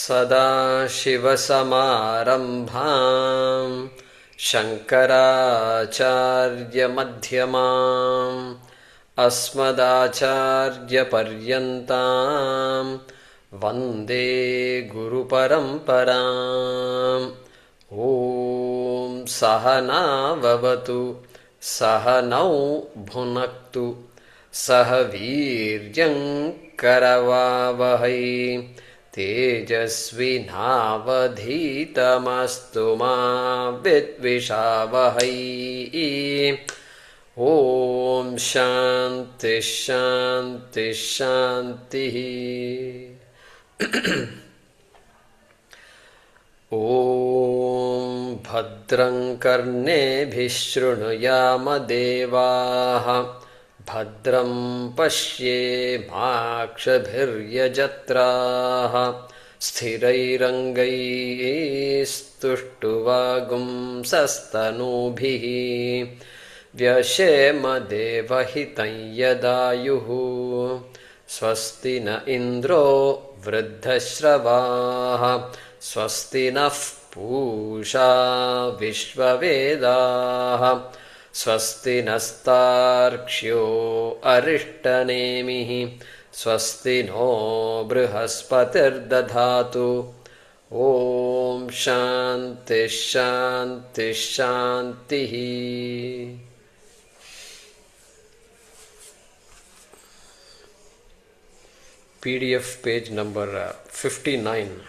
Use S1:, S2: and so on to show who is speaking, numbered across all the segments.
S1: सदाशिवसमारम्भां शङ्कराचार्यमध्यमाम् अस्मदाचार्यपर्यन्तां वन्दे गुरुपरम्पराम्। ॐ सहना भवतु सहनौ भुनक्तु सह वीर्यं करवावहै तेजस्विनावधीतमस्तु मा विद्विषावहै। ॐ शान्ति शान्ति शान्तिः। ॐ भद्रं कर्णेभिः शृणुयाम देवाः भद्रं पश्येमाक्षभिर्यजत्राः स्थिरैरङ्गैस्तुष्टुवागुंसस्तनूभिः व्यशेम देवहितं यदायुः। स्वस्ति न इन्द्रो वृद्धश्रवाः स्वस्ति नः पूषा विश्ववेदाः स्वस्ति नस्तार्क्ष्यो अरिष्टनेमिः स्वस्ति नो बृहस्पतिर्दधातु। ॐ शान्ति शान्ति शान्तिः। PDF page number 59,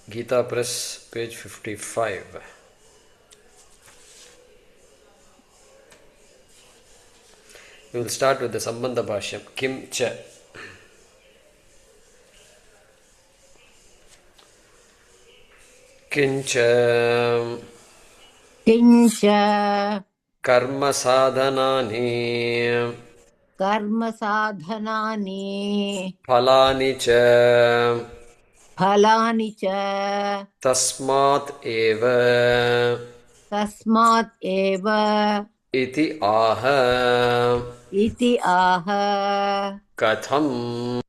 S1: Gita Press page 55. We will start with the Shankara Bhaashyam. Kim cha. Kincha karma sadhanani phalani cha tasmāt eva iti aha katham.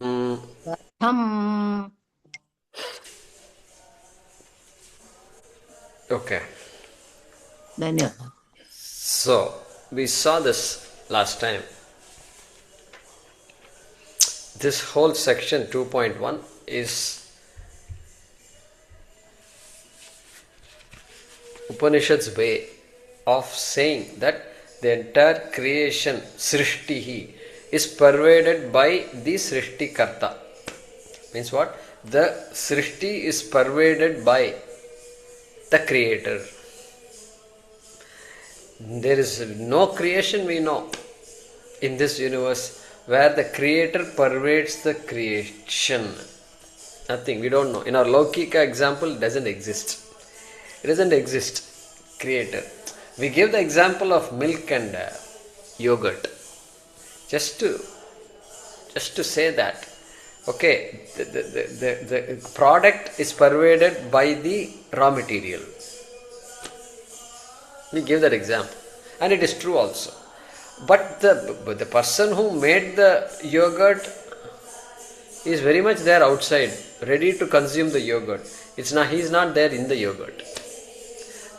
S1: Okay. So, we saw this last time. This whole section 2.1 is Upanishad's way of saying that the entire creation, Srishti, is pervaded by the Srishti Karta. Means what? The Srishti is pervaded by the Creator. There is no creation we know in this universe where the Creator pervades the creation. Nothing, we don't know. In our Lokāḥ example, it doesn't exist. It doesn't exist. Creator. We give the example of milk and yogurt. Just to say that, okay, the product is pervaded by the raw material. We give that example, and it is true also. But the person who made the yogurt is very much there outside, ready to consume the yogurt. He is not there in the yogurt.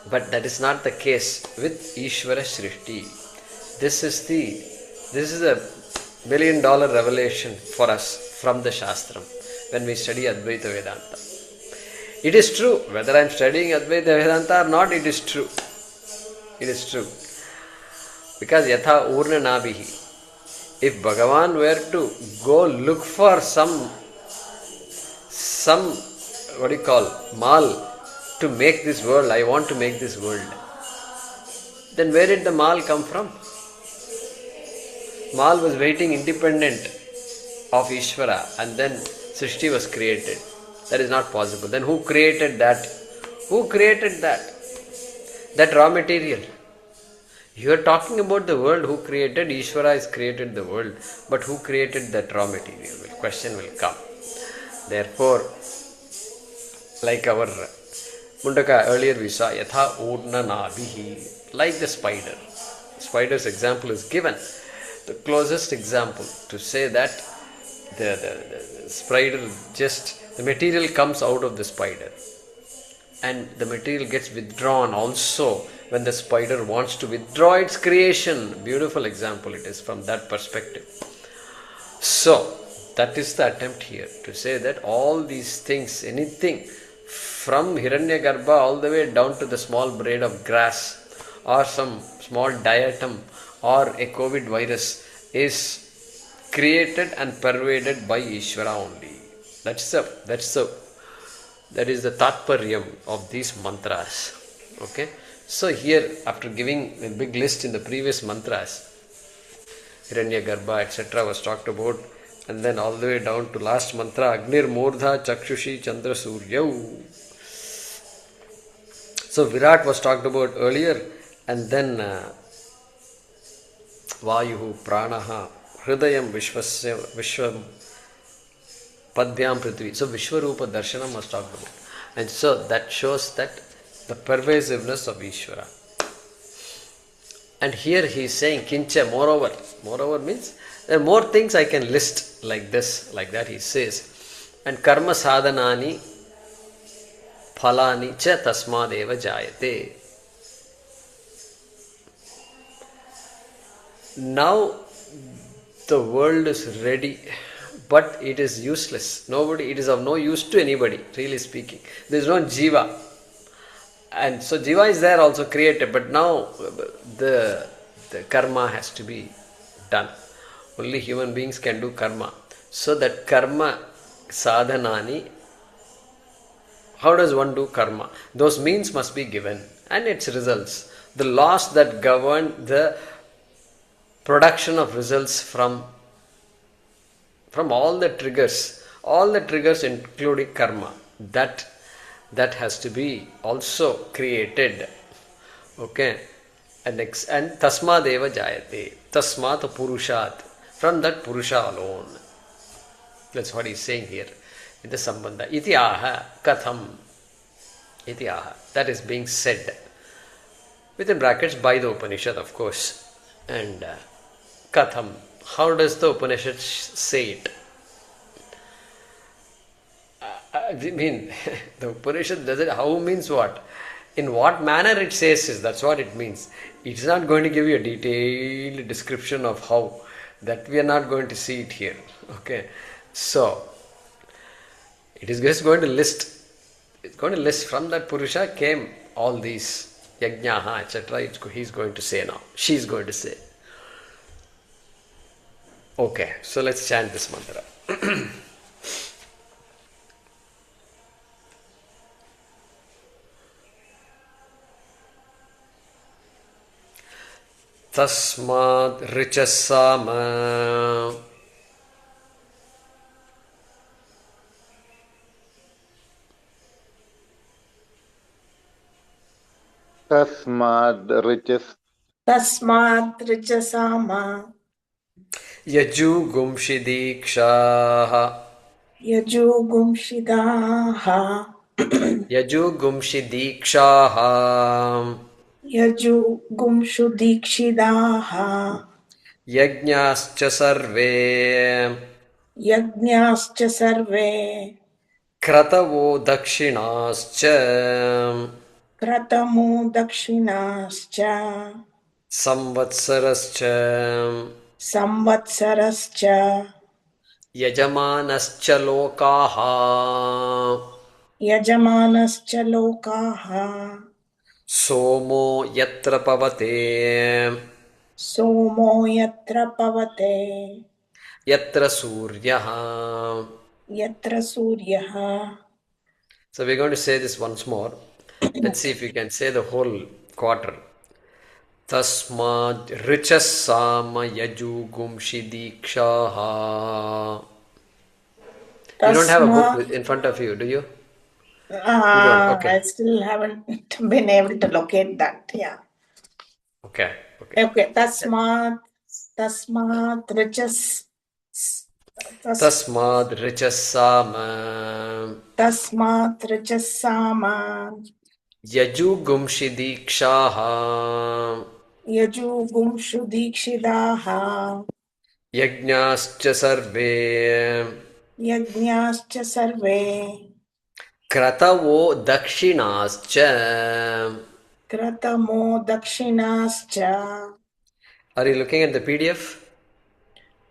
S1: But that is not the case with Ishvara Srishti. This is a $1 million revelation for us from the Shastram when we study Advaita Vedanta. It is true, whether I am studying Advaita Vedanta or not, it is true. It is true. Because yatha urna nabhihi. If Bhagavan were to go look for some mal to make this world, I want to make this world, then where did the mal come from? Mal was waiting independent of Ishvara, and then Srishti was created. That is not possible. Then who created that? Who created that? That raw material. You are talking about the world. Who created? Ishvara has created the world. But who created that raw material? The question will come. Therefore, like our Mundakopanishad earlier we saw, yatha urna nabhihi, like the spider. Spider's example is given. The closest example to say that the spider, just the material comes out of the spider, and the material gets withdrawn also when the spider wants to withdraw its creation. Beautiful example it is from that perspective. So that is the attempt here to say that all these things, anything from Hiranyagarbha all the way down to the small blade of grass or some small diatom or a COVID virus is created and pervaded by Ishvara only. That is the tatparyam of these mantras. Okay. So here, after giving a big list in the previous mantras, Hiranyagarbha, etc. was talked about, and then all the way down to last mantra, Agnir Murdha Chakshushi Chandra Suryau. So Virat was talked about earlier, and then Vayuhu Pranaha Hridayam Vishwam Padhyam Prithvi. So Vishwarupa Darshanam was talked about. And so that shows that the pervasiveness of Ishvara. And here he is saying Kincha, moreover. Moreover means there are more things I can list like this, like that he says. And karma sadhanani phalani cha tasmādeva jayate. Now the world is ready, but it is useless. It is of no use to anybody, really speaking. There is no jiva. And so jiva is there also created, but now the karma has to be done. Only human beings can do karma. So that karma sadhanani, how does one do karma? Those means must be given and its results. The laws that govern the production of results from all the triggers including karma, that has to be also created. Okay. And tasmādeva jayate, tasmāt purushat, from that purusha alone. That's what he's saying here in the sambandha. Iti aha katham, iti aha, that is being said within brackets by the Upanishad, of course. And katham, how does the Upanishad say it? I mean, the Upanishad does it, how means what? In what manner it says is, that's what it means. It's not going to give you a detailed description of how. That we are not going to see it here. Okay. So, it is just going to list. It's going to list from that Purusha came all these yajñāः, etc. He's going to say now. She's going to say. Okay. So, let's chant this mantra. tasmādṛcaḥ sāma
S2: tasmādṛcaḥ sāma
S1: yajūṃṣi dīkṣā yajūṃṣi dīkṣā
S2: yajūṃṣu dīkṣitāః
S1: yajñāśca
S2: sarve
S1: kratavo dakṣiṇāśca
S2: dakṣiṇāśca
S1: saṃvatsaraśca yajamānaśca
S2: lokāḥ
S1: somo yatra pavate yatra sūryaḥ. So we're going to say this once more. Let's see if we can say the whole quarter. tasmādṛcaḥ sāma yajūṃṣi dīkṣā. You don't have a book in front of you, do you?
S2: Okay. I still haven't been able to locate that. Yeah.
S1: Okay. tasmādṛcaḥ
S2: sāma
S1: yajūṃṣi dīkṣā
S2: yajūṃṣu dīkṣitāః
S1: yajñāśca sarve
S2: yajñāśca sarve
S1: kratavo dakṣiṇāśca.
S2: kratavo dakṣiṇāśca.
S1: Are you looking at the PDF?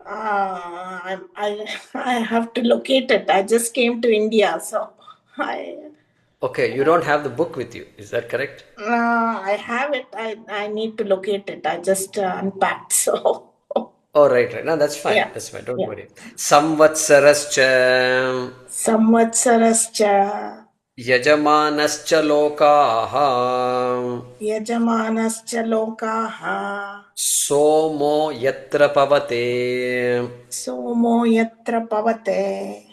S2: I have to locate it. I just came to India, so
S1: Okay, you don't have the book with you. Is that correct?
S2: I have it. I need to locate it. I just unpacked, so
S1: Oh, right. No, that's fine.
S2: yeah,
S1: That's fine. Don't
S2: yeah.
S1: worry. Saṃvatsaraśca.
S2: Saṃvatsaraśca.
S1: Yajamānaśca lokāḥ.
S2: Yajamānaśca lokāḥ.
S1: Somo yatra pavate.
S2: Somo yatra pavate.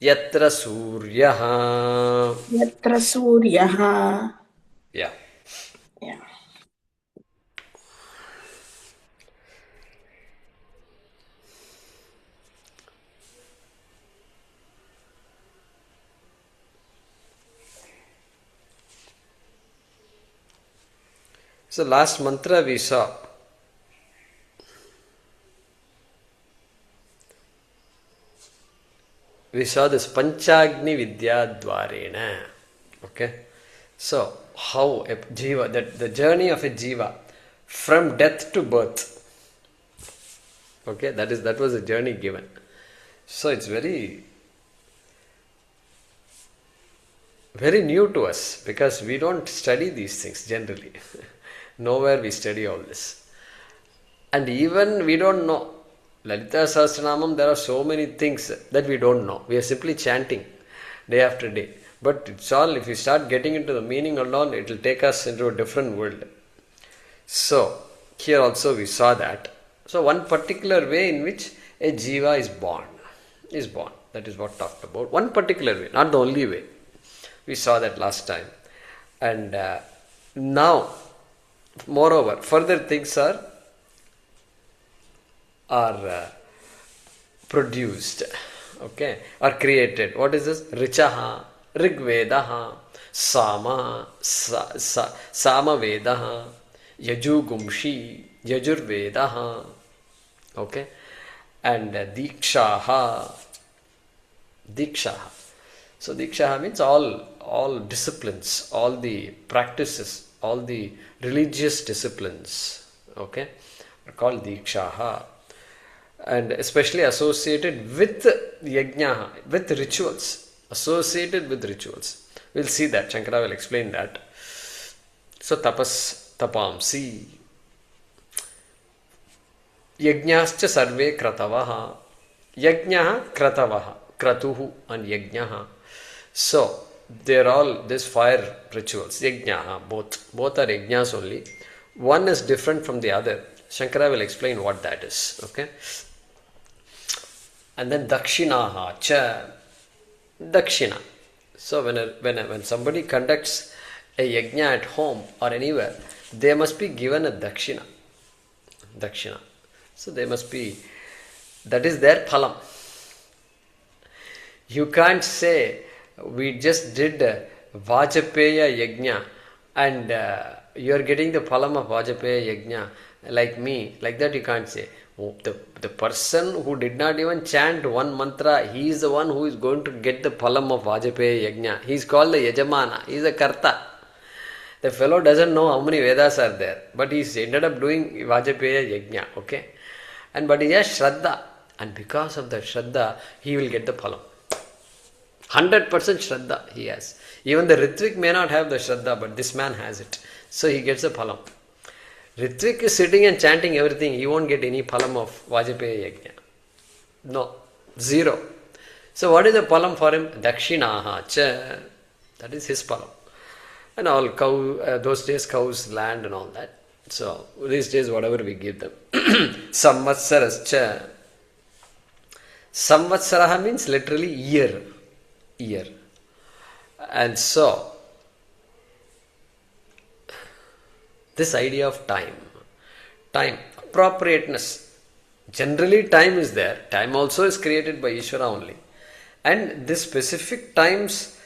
S1: Yatra sūryaḥ.
S2: Yatra sūryaḥ.
S1: Yeah.
S2: Yeah.
S1: So last mantra we saw. We saw this Panchagni Vidya Dvarena. Okay. So how a jiva, that the journey of a jiva from death to birth. Okay, that was a journey given. So it's very new to us because we don't study these things generally. Nowhere we study all this. And even we don't know. Lalita Sahasranamam, there are so many things that we don't know. We are simply chanting day after day. But it's all, if you start getting into the meaning alone, it will take us into a different world. So, here also we saw that. So, one particular way in which a jiva is born. That is what talked about. One particular way, not the only way. We saw that last time. And now, moreover, further things are produced, okay, are created. What is this? Richaha, Rigvedaha, Sāma, Sāmavedaha, yajūṃṣi, Yajurvedaha, okay, and dīkṣā. So dīkṣā means all disciplines, all the practices, all the religious disciplines, okay, are called dīkṣā, and especially associated with yajñā, with rituals, associated with rituals. We'll see that. Shankara will explain that. So tapāṃsi, yajñāśca sarve kratavaha, yajñāḥ kratavaha, kratuhu and yajñāḥ. So they're all these 5 rituals, yajñāḥ, both are yajñas only. One is different from the other. Shankara will explain what that is. Okay. And then dakṣiṇāśca, dakṣiṇā. So when somebody conducts a yajna at home or anywhere, they must be given a dakṣiṇā. So they must be, that is their phalam. You can't say, we just did Vājapeya yajna and you are getting the phalam of Vājapeya yajna like me. Like that you can't say. The person who did not even chant one mantra, he is the one who is going to get the phalam of Vājapeya yajna. He is called the yajamāna. He is a karta. The fellow doesn't know how many Vedas are there, but he ended up doing Vājapeya yajna. Okay, but he has Shraddha, and because of that Shraddha, he will get the phalam. 100% Shraddha he has. Even the Ritvik may not have the Shraddha, but this man has it. So he gets the phalam. Ritvik is sitting and chanting everything. He won't get any phalam of Vājapeya yajna. No. 0. So what is the phalam for him? dakṣiṇāśca. That is his phalam. And all those days cows, land and all that. So these days whatever we give them. saṃvatsaraśca. Saṃvatsaraḥ means literally year. And so this idea of time, appropriateness. Generally time is there. Time also is created by Ishvara only. And the specific times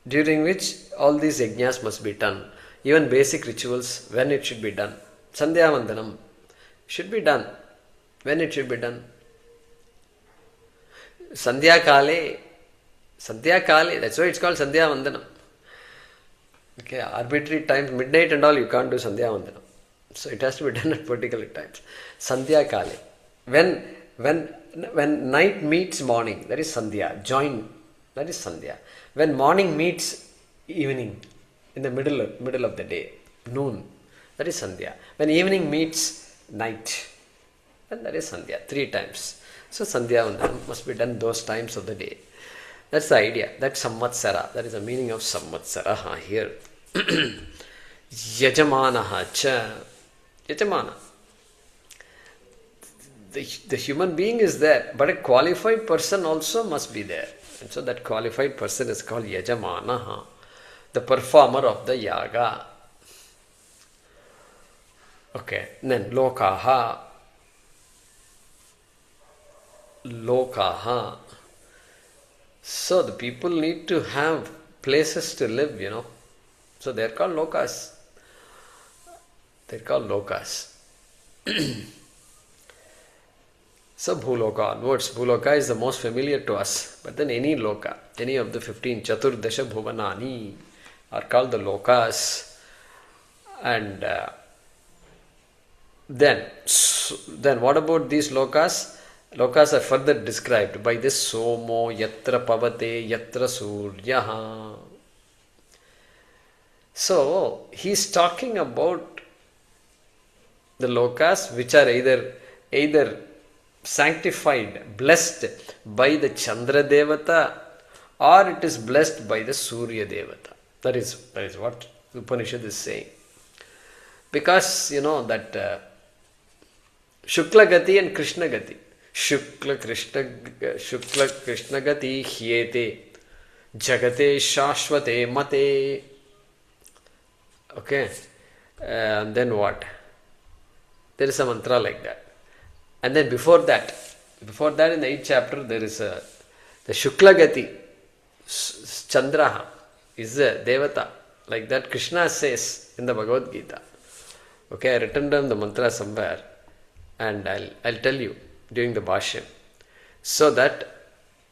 S1: during which all these yajnas must be done. Even basic rituals, when it should be done. Sandhya Vandanam should be done. When it should be done? Sandhya Kale. Sandhya Kale. That's why it's called Sandhya Vandanam. Okay, arbitrary times, midnight and all, you can't do Sandhya Vandanam. So it has to be done at particular times. Sandhya Kale. When night meets morning, that is Sandhya. Join, that is Sandhya. When morning meets evening, in the middle of the day, noon, that is Sandhya. When evening meets night, then that is Sandhya. 3 times. So Sandhya Vandanam must be done those times of the day. That's the idea. That's saṃvatsara. That is the meaning of saṃvatsara here. Yajamānaśca. Yajamāna. The human being is there, but a qualified person also must be there. And so that qualified person is called yajamānaśca, the performer of the yaga. Okay, then lokāḥ. Lokāḥ. So the people need to have places to live, So they are called lokāḥs. They are called lokāḥs. So bhuloka onwards. Bhuloka is the most familiar to us. But then any loka, any of the 15 Chaturdasha Bhuvanani are called the lokāḥs. And then what about these lokāḥs? Lokāḥs are further described by this somo, yatra pavate, yatra sūryaḥ. So he is talking about the lokāḥs which are either sanctified, blessed by the Chandra Devata, or it is blessed by the Surya Devata. That is what the Upanishad is saying. Because that Shukla Gati and Krishna Gati. Shukla Krishna Gati Hyete Jagate Shashvate Mate. Okay. And then what? There is a mantra like that. And then before that in the 8th chapter, there is the Shukla Gati. Chandra is a Devata. Like that Krishna says in the Bhagavad Gita. Okay, I written down the mantra somewhere and I'll tell you during the Bhashyam. So that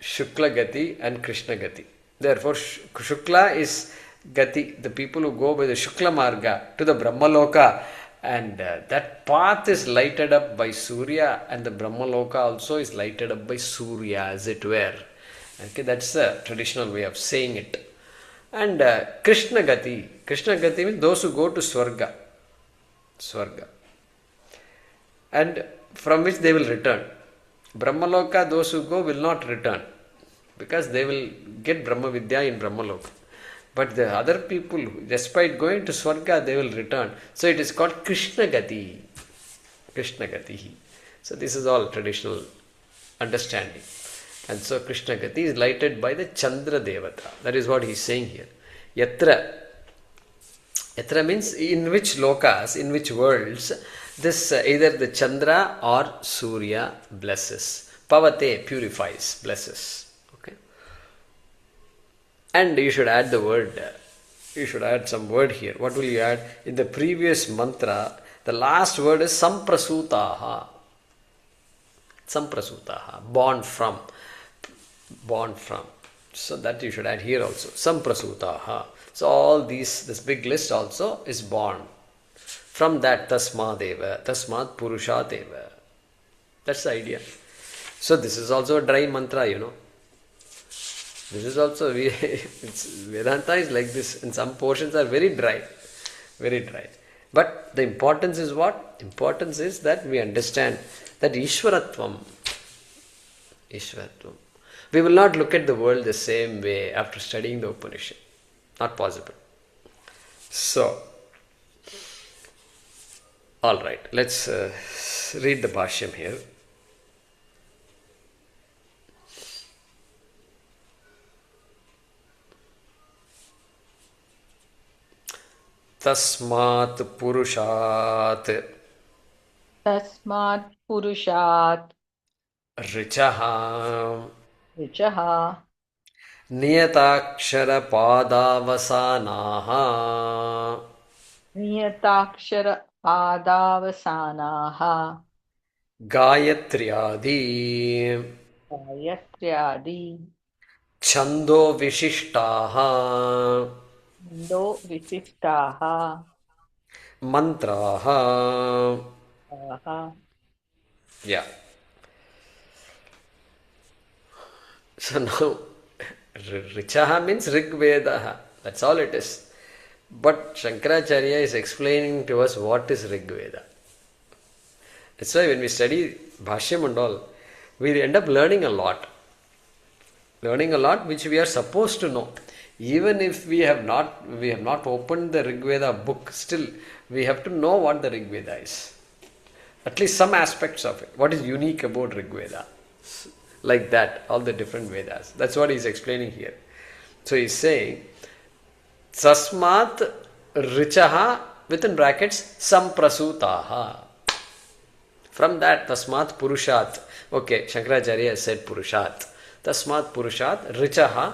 S1: Shukla Gati and Krishna Gati. Therefore, Shukla is Gati, the people who go by the Shukla Marga to the Brahmaloka, and that path is lighted up by Surya, and the Brahmaloka also is lighted up by Surya, as it were. Okay, that's the traditional way of saying it. And Krishna Gati means those who go to Swarga. And from which they will return. Brahmaloka, those who go will not return, because they will get Brahma Vidya in Brahmaloka. But the other people, despite going to Swarga, they will return. So it is called Krishna Gati. Krishna Gati. So this is all traditional understanding. And so Krishna Gati is lighted by the Chandra Devata. That is what he is saying here. Yatra. Yatra means in which lokas, in which worlds, this either the Chandra or Surya blesses. Pavate purifies, blesses. Okay. And you should add the word, you should add some word here. What will you add? In the previous mantra, the last word is samprasutaha. Samprasutaha, born from. So that you should add here also. Samprasutaha. So all this big list also is born. From that tasmādeva, tasmād purushateva. That's the idea. So this is also a dry mantra, This is also, Vedanta is like this. And some portions are very dry. Very dry. But the importance is what? Importance is that we understand that Ishwaratvam. We will not look at the world the same way after studying the Upanishad. Not possible. So, alright, let's read the Bhashyam here. Tasmāt purushat richaha niyatākṣara pādāvasānāha गायत्र्यादि
S3: गायत्र्यादि
S1: छन्दो विशिष्टाः
S3: छन्दो विशिष्टाः
S1: मन्त्राः. Yeah. So now, Richaha means Rig Vedaha. That's all it is. But Shankaracharya is explaining to us what is Rig Veda. That's why when we study Bhashyam and all, we end up learning a lot. Learning a lot which we are supposed to know. Even if we have not opened the Rig Veda book, still we have to know what the Rig Veda is. At least some aspects of it. What is unique about Rig Veda? Like that, all the different Vedas. That's what he's explaining here. So he's saying, tasmādṛcaḥ within brackets samprasūtāḥ. From that, tasmāt purushat. Okay, Shankaracharya has said purushat. Tasmāt purushat richaha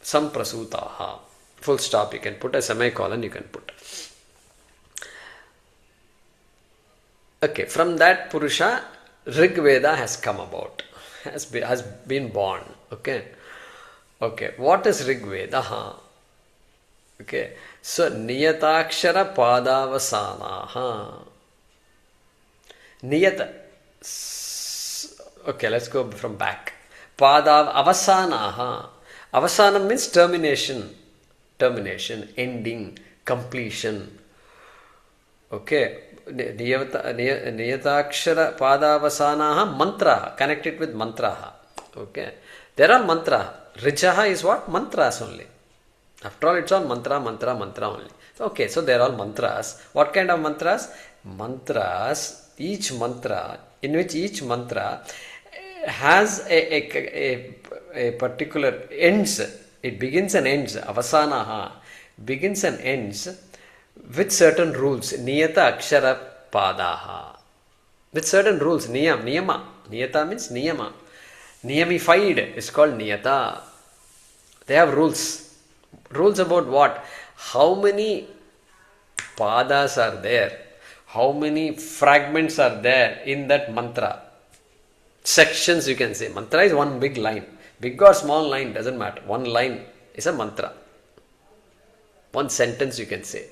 S1: samprasūtāḥ. Full stop. You can put a semicolon, you can put. Okay, from that Purusha, Rig Veda has come about, has been born. Okay, what is Rig Veda? Okay, so niyatakshara padavasanaha. Niyata. Okay, let's go from back. Avasanaha. Avasanam means termination, ending, completion. Okay. Niyatakshara padavasanaha mantra. Connect it with mantra. Okay. There are mantra. Richaha is what? Mantras only. After all, it's all mantra only. Okay, so they are all mantras. What kind of mantras? Mantras, each mantra, in which each mantra has a particular ends. It begins and ends. Avasanaha begins and ends with certain rules. Niyata akshara padaha. With certain rules. Niyama. Niyata means niyama. Niyamified is called niyata. They have rules. Rules about what? How many padas are there? How many fragments are there in that mantra? Sections, you can say. Mantra is one big line. Big or small line, doesn't matter. One line is a mantra. One sentence, you can say.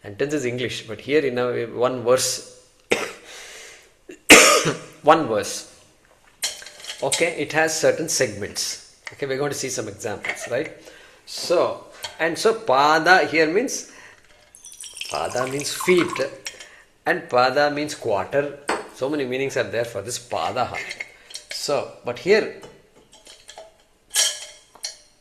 S1: Sentence is English, but here in one verse. One verse. Okay, it has certain segments. Okay, we're going to see some examples, right? So pada here means, pada means feet, and pada means quarter. So many meanings are there for this pada. So, but here,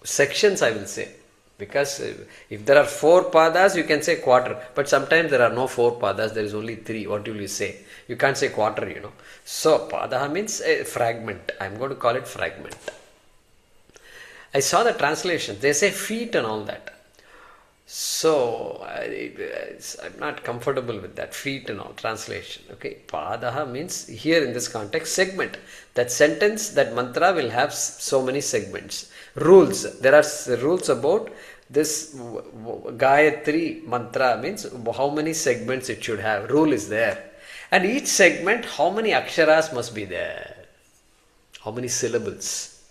S1: sections I will say. Because if there are 4 padas, you can say quarter. But sometimes there are no 4 padas, there is only 3. What will you say? You can't say quarter, So, padaha means a fragment. I am going to call it fragment. I saw the translation. They say feet and all that. So, I'm not comfortable with that. Feet and all translation. Okay. Padaha means, here in this context, segment. That sentence, that mantra will have so many segments. Rules. There are rules about this Gayatri mantra, means how many segments it should have. Rule is there. And each segment, how many aksharas must be there? How many syllables?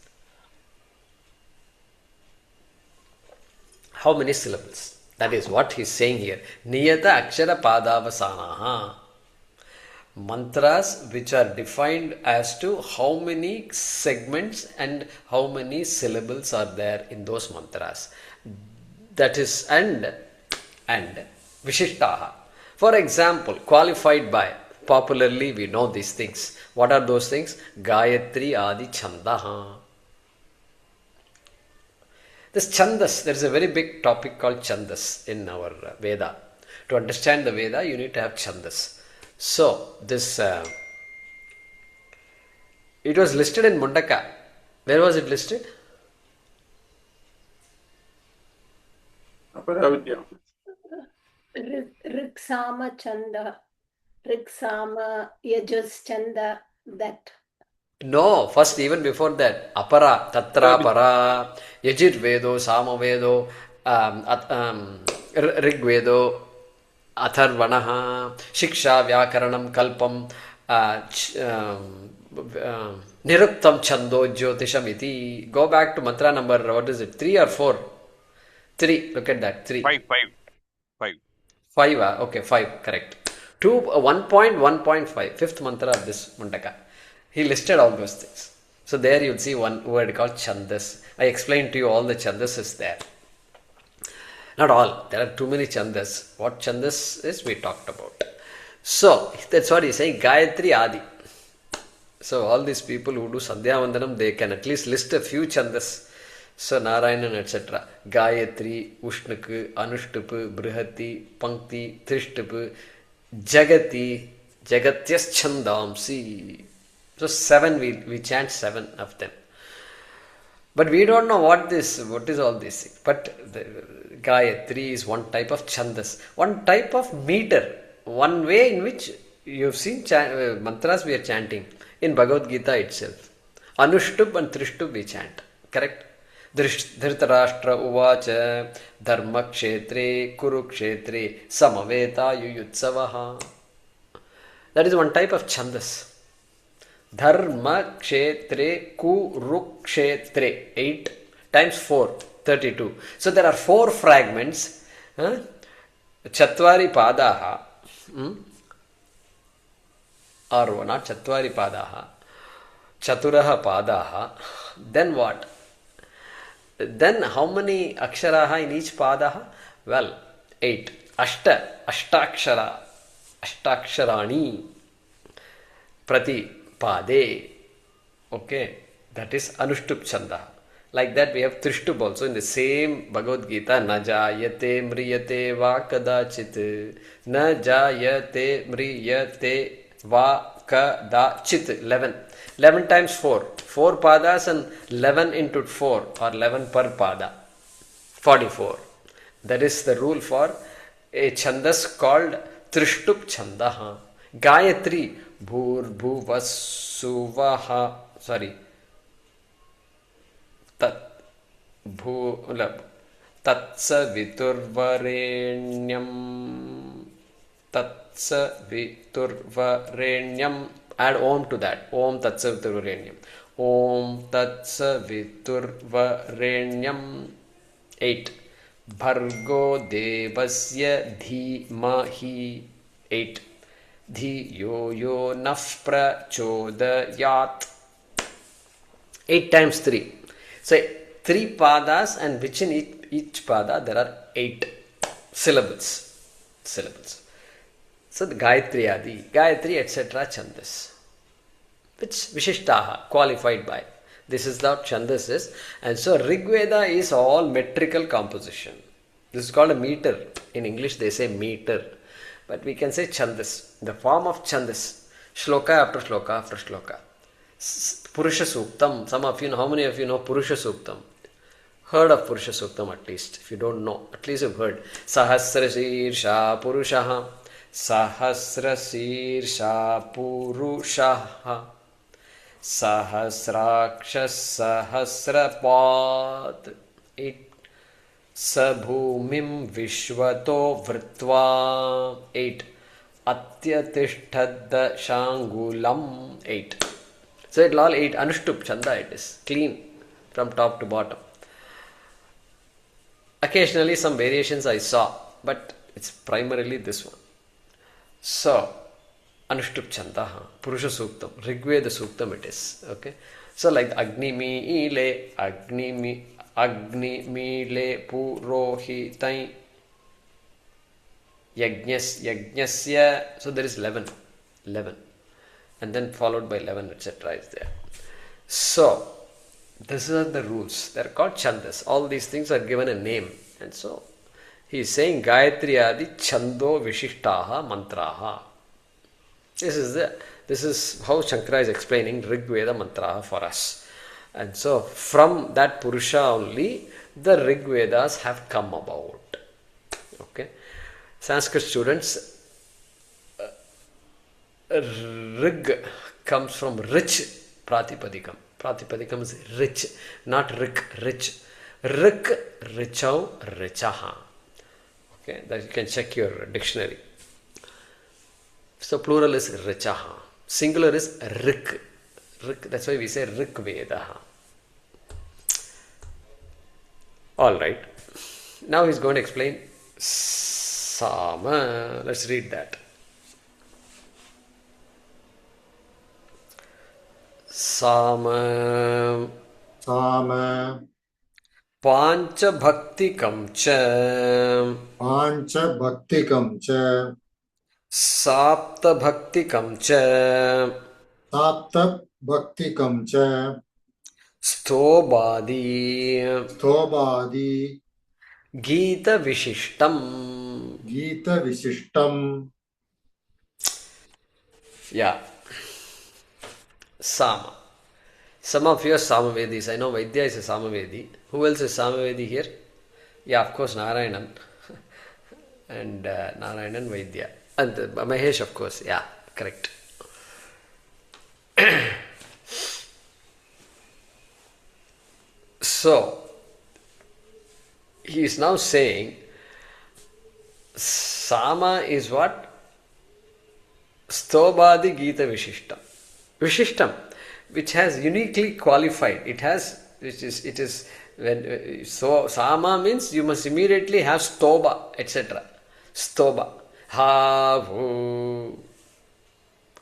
S1: How many syllables? That is what he is saying here. Niyata akshara padavasanaha. Mantras which are defined as to how many segments and how many syllables are there in those mantras. That is, and Vishishtaha. For example, qualified by, popularly we know these things. What are those things? Gayatri Adi Chandaha. This Chandas, there is a very big topic called Chandas in our Veda. To understand the Veda, you need to have Chandas. So, this, it was listed in Mundakopanishad. Where was it listed?
S4: Riksama Chanda, Riksama Yajus that.
S1: No, first even before that, Apara, Tatra, Para, Yajir Vedo, Sāma Vedo, Rig Vedo, Atharvanaha, Shiksha, Vyakaranam, Kalpam, Niruktam chando jyotisham iti. Go back to mantra number, what is it, 3 or 4? 3, look at that, 3.
S5: 5.
S1: 5, okay, 5, correct. 1.1.5, fifth mantra of this Mundaka. He listed all those things. So there you'll see one word called chandas. I explained to you all the chandas is there. Not all, there are too many chandas. What chandas is, we talked about. So that's what he's saying, Gayatri Adi. So all these people who do Sandhya Vandanam, they can at least list a few chandas. So Narayanan, etc. Gayatri, Ushnak, Anushtup, Brihati, Pankti, Trishtup, Jagati, Jagatyas Chandamsi. So 7, we chant 7 of them. But we don't know what is all this. But the Gayatri is one type of chandas, one type of meter, one way in which you've seen mantras we are chanting in Bhagavad Gita itself. Anushtup and Trishtup we chant. Correct? Dhritarashtra uvacha dharma kshetre kurukshetre samaveta yuyutsavaha. That is one type of chandas. Dharma kshetre kurukshetre. 8 times 4, 32. So there are 4 fragments. Chatvari padaha. Or not Chatvari padaha. Chaturaha padaha. Then what? Then how many aksharaha in each padaha? Well, 8. Ashtaksharani prati pade. Okay, that is Anushtup chanda. Like that we have Trishtup also in the same Bhagavad Gita. Na jayate mriyate va kadachit. Na jayate mriyate va kadachit. 11. 11 times 4. 4 padas and 11 into 4 or 11 per pada. 44. That is the rule for a chandas called Trishtup Chandaha. Gayatri Bhur-bhuvas-suvaha. Sorry. Tatsaviturvarenyam. Tatsaviturvarenyam. Add Om to that. Om Tatsaviturvarenyam. Om Tatsaviturvarenyam. 8. Bhargo Devasya Dhimahi. 8. Dhiyo yo naf prachodayat. 8 times 3. So 3 padas, and which in each pada there are 8 syllables. So the Gayatri Adi, Gayatri etc. Chandas, which Vishishtaha, qualified by. This is what Chandas is. And so Rig Veda is all metrical composition. This is called a meter. In English they say meter. But we can say Chandas, the form of Chandas. Shloka after shloka after shloka. Purusha Suktam. Some of you know, how many of you know Purusha Suktam? Heard of Purusha Suktam at least. If you don't know, at least you've heard. Sahasrasirsha Purushaha. Sahasrasirsha Purushaha. Sahasrakshas Sahasrapat. 8. Sabhumim Vishvato Vritva. 8. Atyatishthad Shangulam. 8. So it all 8. Anushtup Chanda it is. Clean from top to bottom. Occasionally some variations I saw, but it's primarily this one. So Anushtup Chanda, Purusha Suktam, Rigveda Suktam it is. Okay. So like Agni Mile Purohitai Yajñāśca. So there is 11. And then followed by 11 etc. is there. So these are the rules. They are called chandas. All these things are given a name. And so he is saying Gayatri Adi Chando Vishishtaha Mantraha. This is how Shankara is explaining Rig Veda Mantraha for us. And so from that Purusha only the Rig Vedas have come about. Okay. Sanskrit students, Rig comes from rich Pratipadikam. Pratipadikam is rich, not Rik, rich. Rik, Richau, Richaha. Okay, that you can check your dictionary. So plural is Richaha. Singular is Rik. Rik, that's why we say Rik Veda. Alright. Now he's going to explain Sāma. Let's read that. Sāma.
S5: Sāma.
S1: Pancha Bhaktikam cha.
S5: Pancha Bhaktikam cha.
S1: Sapta Bhaktikam cha.
S5: Sapta Bhaktikam cha.
S1: Stobadi.
S5: Stobadi.
S1: Gita Vishishtam.
S5: Gita Vishishtam.
S1: Yeah. Sāma. Some of you are Sāmavedis. I know Vaidya is a Sāmavedi. Who else is Sāmavedi here? Yeah, of course, Narayanan. And Narayanan Vaidya. And Mahesh, of course. Yeah, correct. So, he is now saying Sāma is what? Stobadi Gita Vishishtam. Vishishtam, which has uniquely qualified. It has, it is when so Sāma means you must immediately have stoba, etc. Stoba. Ha, vu,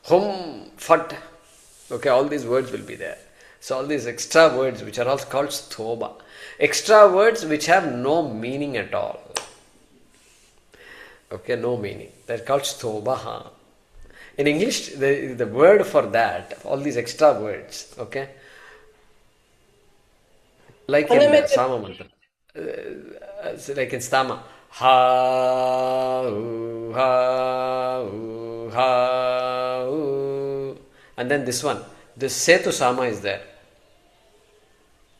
S1: hum, fat. Okay, all these words will be there. So all these extra words which are also called stoba. Extra words which have no meaning at all. Okay, no meaning. They're called stoba. In English, the word for that, all these extra words, okay, like in Sāma mantra, like in Sāma, ha, oo, ha, oo, ha, oo. And then this one, this Setu Sāma is there.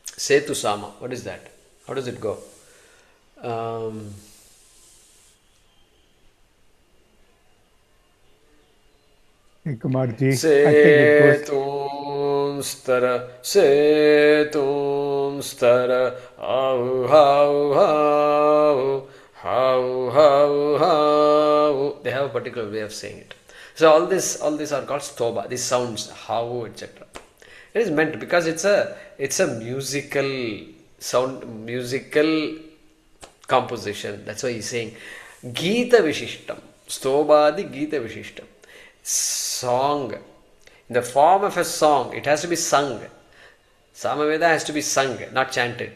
S1: Setu Sāma, what is that? How does it go?
S6: Kumarji,
S1: Setumstara, Setumstara, Hau, hau, hau, hau, hau, hau. They have a particular way of saying it. So all these are called stoba. These sounds, how, etc. It is meant because it's a musical sound, musical composition. That's why he's saying Gita Vishishtam, Stobadi Gita Vishishtam. Song, in the form of a song, it has to be sung. Samaveda has to be sung, not chanted.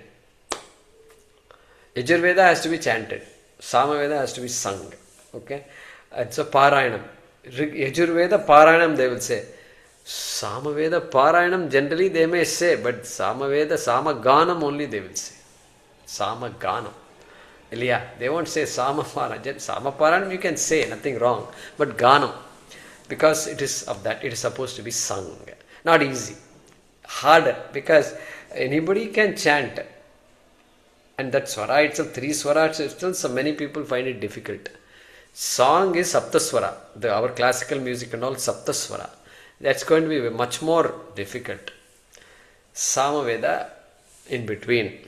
S1: Yajurveda has to be chanted. Samaveda has to be sung. Okay? And so Parayanam. Yajurveda Parayanam they will say. Samaveda Parayanam generally they may say, but Samaveda Samaganam only they will say. Samaganam. Yeah, they won't say Samaparanam. Samaparanam you can say, nothing wrong. But Ganam. Because it is of that, it is supposed to be sung. Not easy. Harder, because anybody can chant. And that swara itself, 3 swaras itself, so many people find it difficult. Song is saptaswara. Our classical music and all saptaswara. That's going to be much more difficult. Samaveda in between.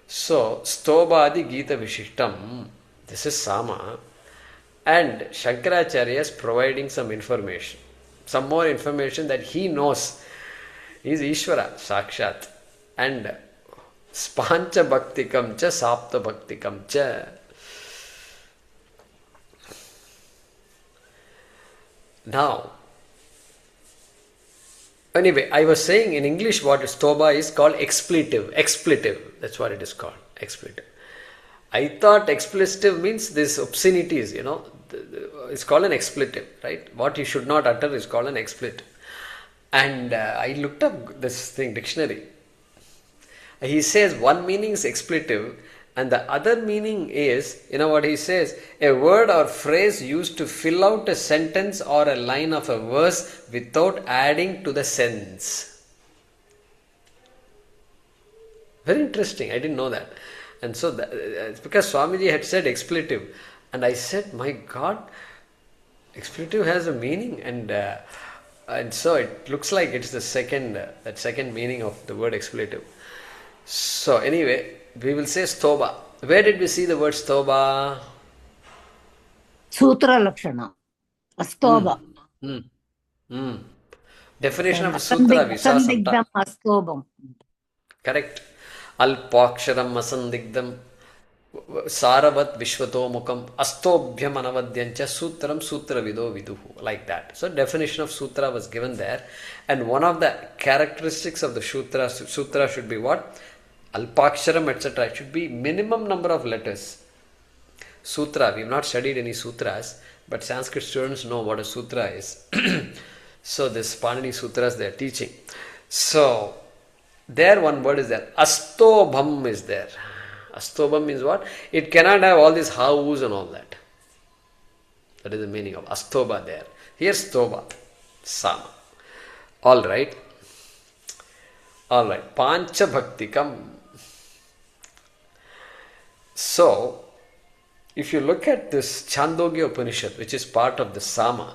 S1: So, Stobadi Gita Vishishtam, this is Sāma. And Shankaracharya is providing some information. Some more information that he knows. He is Ishvara, Sakshat. And Spancha Bhaktikam cha, Sapta Bhaktikam cha. Now, anyway, I was saying in English what stoba is called expletive. Expletive, that's what it is called. Expletive. I thought expletive means this obscenities, it's called an expletive, right? What you should not utter is called an expletive. And I looked up this thing, dictionary. He says one meaning is expletive and the other meaning is, what he says, a word or phrase used to fill out a sentence or a line of a verse without adding to the sense. Very interesting, I didn't know that. And so, it's because Swamiji had said expletive. And I said, my God, expletive has a meaning. And so it looks like it's the that second meaning of the word expletive. So anyway, we will say stoba. Where did we see the word stoba?
S7: Sutra Lakshana. Stoba.
S1: Definition
S3: Then
S1: of a sutra we saw sometime.
S3: asandigdam astobam.
S1: Correct. Alpaksharam asandigdam sāravat vishvatomukam astobhyam anavadyancha sutram sutra vido viduhu. Like that. So definition of sutra was given there. And one of the characteristics of the sutra should be what? Alpaksharam, etc. It should be minimum number of letters. Sutra, we have not studied any sutras, but Sanskrit students know what a sutra is. So this Panini sutras they are teaching. So there one word is there. Astobham is there. Astobham means what? It cannot have all these hows and all that. That is the meaning of astoba there. Here stoba, sāma. All right. Pancha bhaktikam. So, if you look at this Chandogya Upanishad, which is part of the sāma,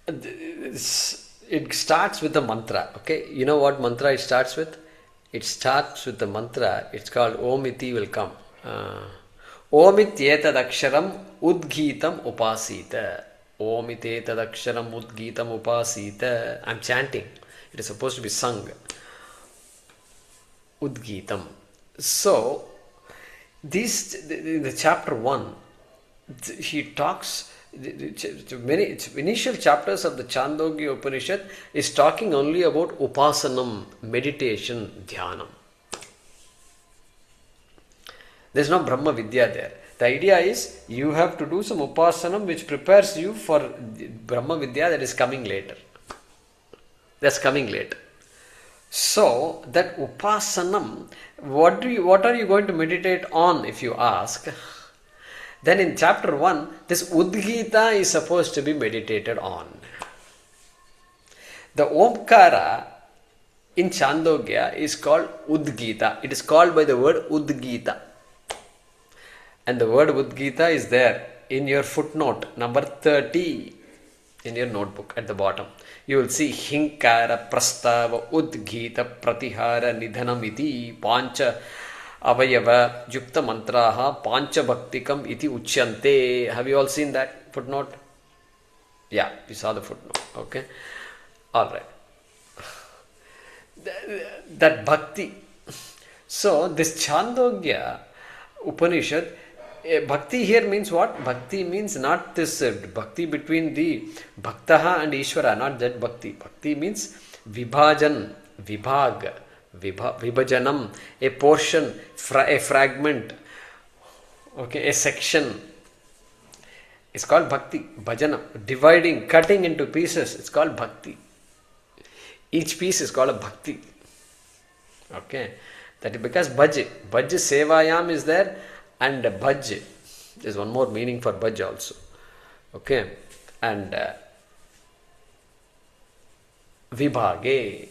S1: it starts with the mantra. Okay, you know what mantra it starts with? It starts with the mantra. It's called Om iti will come. Om ityetadaksharam udgitam upasita. Om ityetadaksharam udgitam upasita. I'm chanting. It is supposed to be sung. Udgitam. So, in the chapter 1, he talks. Many initial chapters of the Chandogya Upanishad is talking only about upasanam, meditation, dhyanam. There is no Brahma Vidya there. The idea is you have to do some upasanam which prepares you for Brahma Vidya that is coming later. That's coming later. So that upasanam, what are you going to meditate on if you ask? Then in chapter 1, this Udgita is supposed to be meditated on. The Omkara in Chandogya is called Udgita. It is called by the word Udgita. And the word Udgita is there in your footnote, number 30 in your notebook at the bottom. You will see Hinkara Prastava Udgita Pratihara Nidhanam iti Pancha Avayava Yukta Mantraha Pancha Bhaktikam iti Uchyante. Have you all seen that footnote? Yeah, we saw the footnote. Okay. Alright. That Bhakti. So, this Chandogya Upanishad, Bhakti here means what? Bhakti means not this Bhakti between the Bhaktaha and Ishvara, not that Bhakti. Bhakti means Vibhajan, Vibhag. Vibhajanam, a portion, a fragment, okay, a section. It's called bhakti, bhajana, dividing, cutting into pieces. It's called bhakti. Each piece is called a bhakti. Okay, that is because bhaj sevayam is there, and bhaj. There's one more meaning for bhaj also. Okay, and vibhage,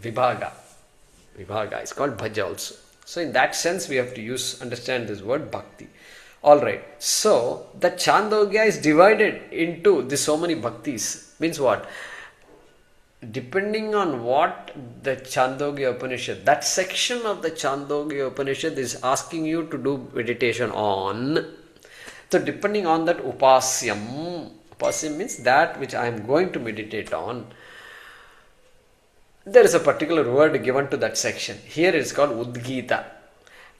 S1: vibhaga. Vibhaga is called bhaja also. So in that sense we have to understand this word bhakti. Alright, so the Chandogya is divided into so many bhaktis. Means what? Depending on what the Chandogya Upanishad, that section of the Chandogya Upanishad is asking you to do meditation on. So depending on that upasyam means that which I am going to meditate on, there is a particular word given to that section. Here it is called Udgita.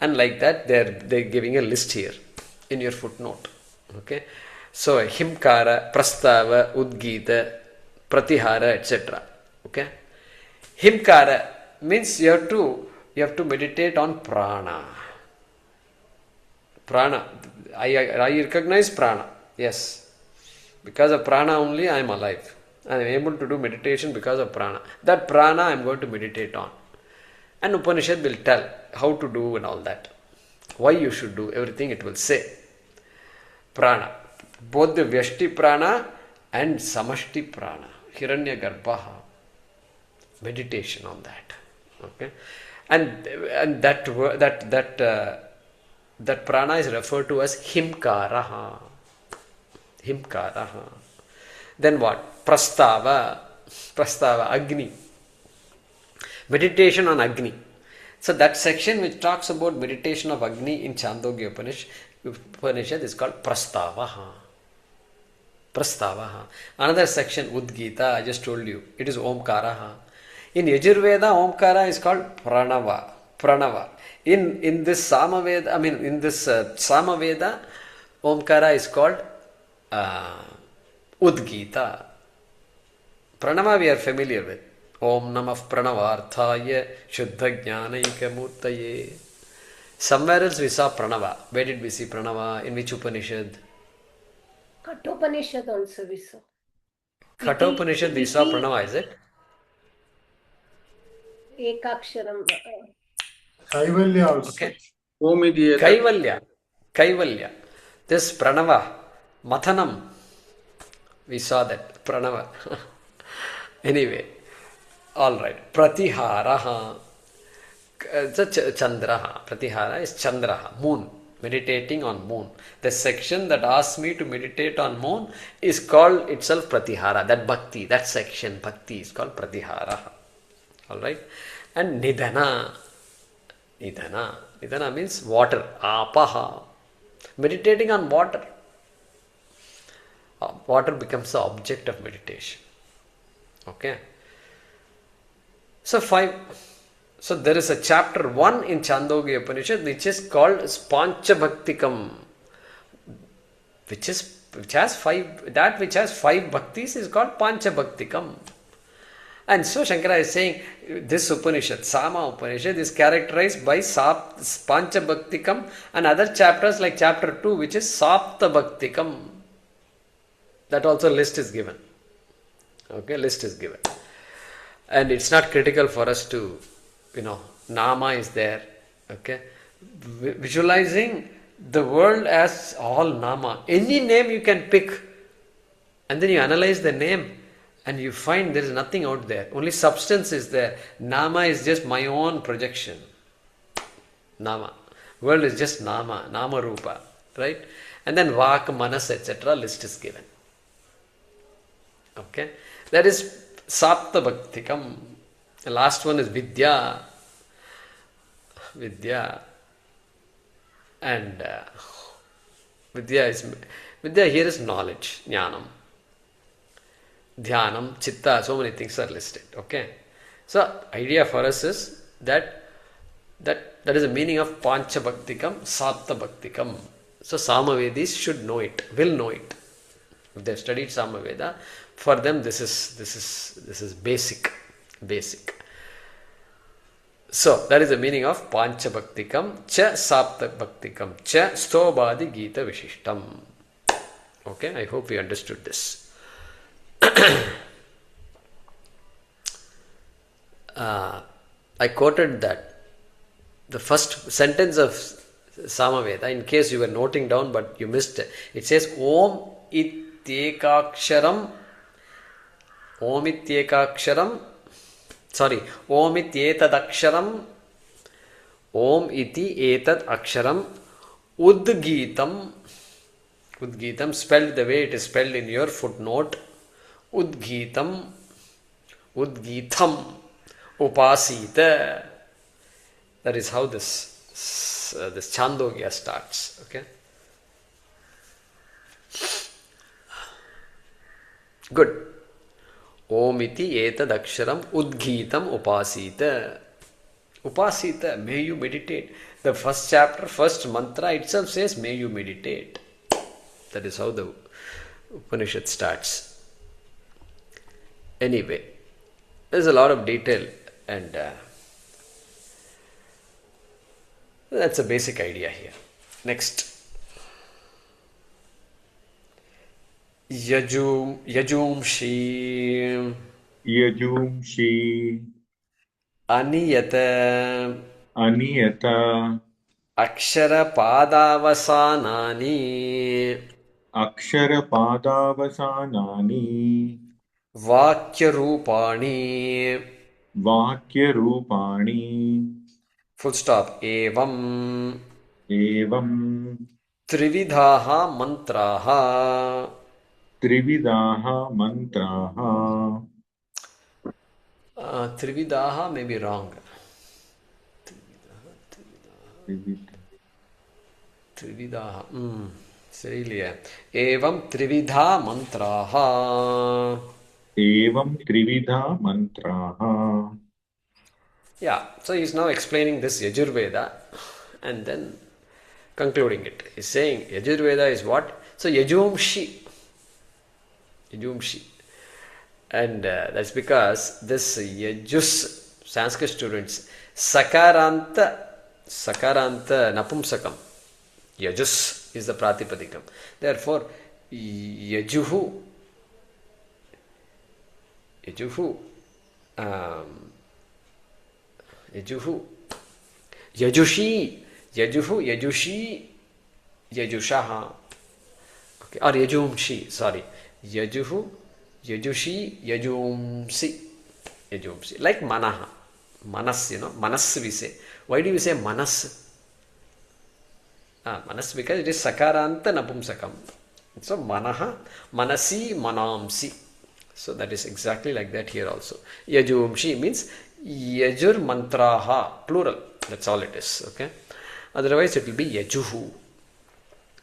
S1: And like that, they're giving a list here in your footnote. Okay. So, Himkara, Prastava, Udgita, Pratihara, etc. Okay. Himkara means you have to meditate on prana. Prana. I recognize prana. Yes. Because of prana only I am alive. I am able to do meditation because of prana. That prana I am going to meditate on. And Upanishad will tell how to do and all that. Why you should do everything it will say. Prana. Both the Vyashti prana and Samashti prana. Hiranya Garbhaha. Meditation on that. Okay. And that prana is referred to as Himkaraha. Himkaraha. Then what? Prastava, Agni. Meditation on Agni. So that section which talks about meditation of Agni in Chandogya Upanishad is called Prastava. Prastavaha. Another section, Udgita, I just told you, it is Omkaraha. In Yajurveda, Omkara is called Pranava. Pranava. In this Samaveda, in this Samaveda, Omkara is called Udgita. Pranava we are familiar with. Om Namah Pranavarthaya Shuddha Jnanaika Murtaye. Somewhere else we saw Pranava. Where did we see Pranava? In which Upanishad?
S4: Kathopanishad also we saw.
S1: Kathopanishad we saw Pranava, is it?
S4: Ekaksharam.
S5: Kaivalya also.
S1: Okay.
S7: Omidiyeta.
S1: Kaivalya. This Pranava, Mathanam, we saw that. Pranava. Anyway, alright. Pratiharaha. Chandraha. Pratihara is Chandraha, moon. Meditating on moon. The section that asks me to meditate on moon is called itself Pratihara. That bhakti, that section, bhakti is called Pratihara. Alright. And Nidana. Nidana means water. Apaha. Meditating on water. Water becomes the object of meditation. Okay. So there is a chapter 1 in Chandogya Upanishad which is called Panchabhaktikam, which has five bhaktis is called Panchabhaktikam. And so Shankara is saying this Upanishad, Sāma Upanishad, is characterized by Panchabhaktikam and other chapters like chapter 2 which is Saptabhaktikam. That also list is given. Okay, list is given. And it's not critical for us to, Nama is there. Okay. Visualizing the world as all Nama. Any name you can pick. And then you analyze the name and you find there is nothing out there. Only substance is there. Nama is just my own projection. Nama. World is just Nama. Nama Rupa. Right? And then Vak, Manas, etc. list is given. Okay. That is Sapta Bhaktikam. The last one is Vidya. And Vidya here is knowledge, Jnanam. Dhyanam, Chitta, so many things are listed. Okay. So idea for us is that is the meaning of Pancha Bhaktikam, Sapta Bhaktikam. So Samavedis should know it, will know it. If they have studied Samaveda, for them this is basic. So that is the meaning of Pancha Bhaktikam, Cha Sapta Bhaktikam, Cha Stobadi Gita Vishishtam. Okay, I hope we understood this. I quoted that the first sentence of Samaveda, in case you were noting down but you missed it. It says Om Ityekaksharam Om Ityetadaksharam Om Iti Etad Aksharam Udgitam spelled the way it is spelled in your footnote. Udgitam Upasita. That is how this Chandogya starts. Okay. Good. Om iti etad aksharam udgitam upasita. Upasita, may you meditate. The first chapter, first mantra itself says, may you meditate. That is how the Upanishad starts. Anyway, there's a lot of detail and that's a basic idea here. Next. Yajūṃṣi Aniyata Akshara Padavasanani Vakya Rupani full stop Evam Trividhaha Mantraha. Trividaha may be wrong. Trividaha. Sarilia. Evam trividha mantraha.
S7: Evam trividha mantraha.
S1: Yeah, so he's now explaining this Yajurveda and then concluding it. He's saying Yajurveda is what? So yajūṃṣi. Yajūṃṣi. And that's because this yajus, Sanskrit students, sakaranta napumsakam. Yajus is the pratipadikam. Therefore, yajuhu, yajushi, yajushaha. Okay, or yajūṃṣi, sorry. Yajuhu, yajushi, yajūṃṣi. Like manaha. Manas, manas we say. Why do we say manas? Manas because it is sakaranta napumsakam. So manaha, manasi, manamsi. So that is exactly like that here also. Yajūṃṣi means yajur mantraha, plural. That's all it is. Okay. Otherwise it will be yajuhu,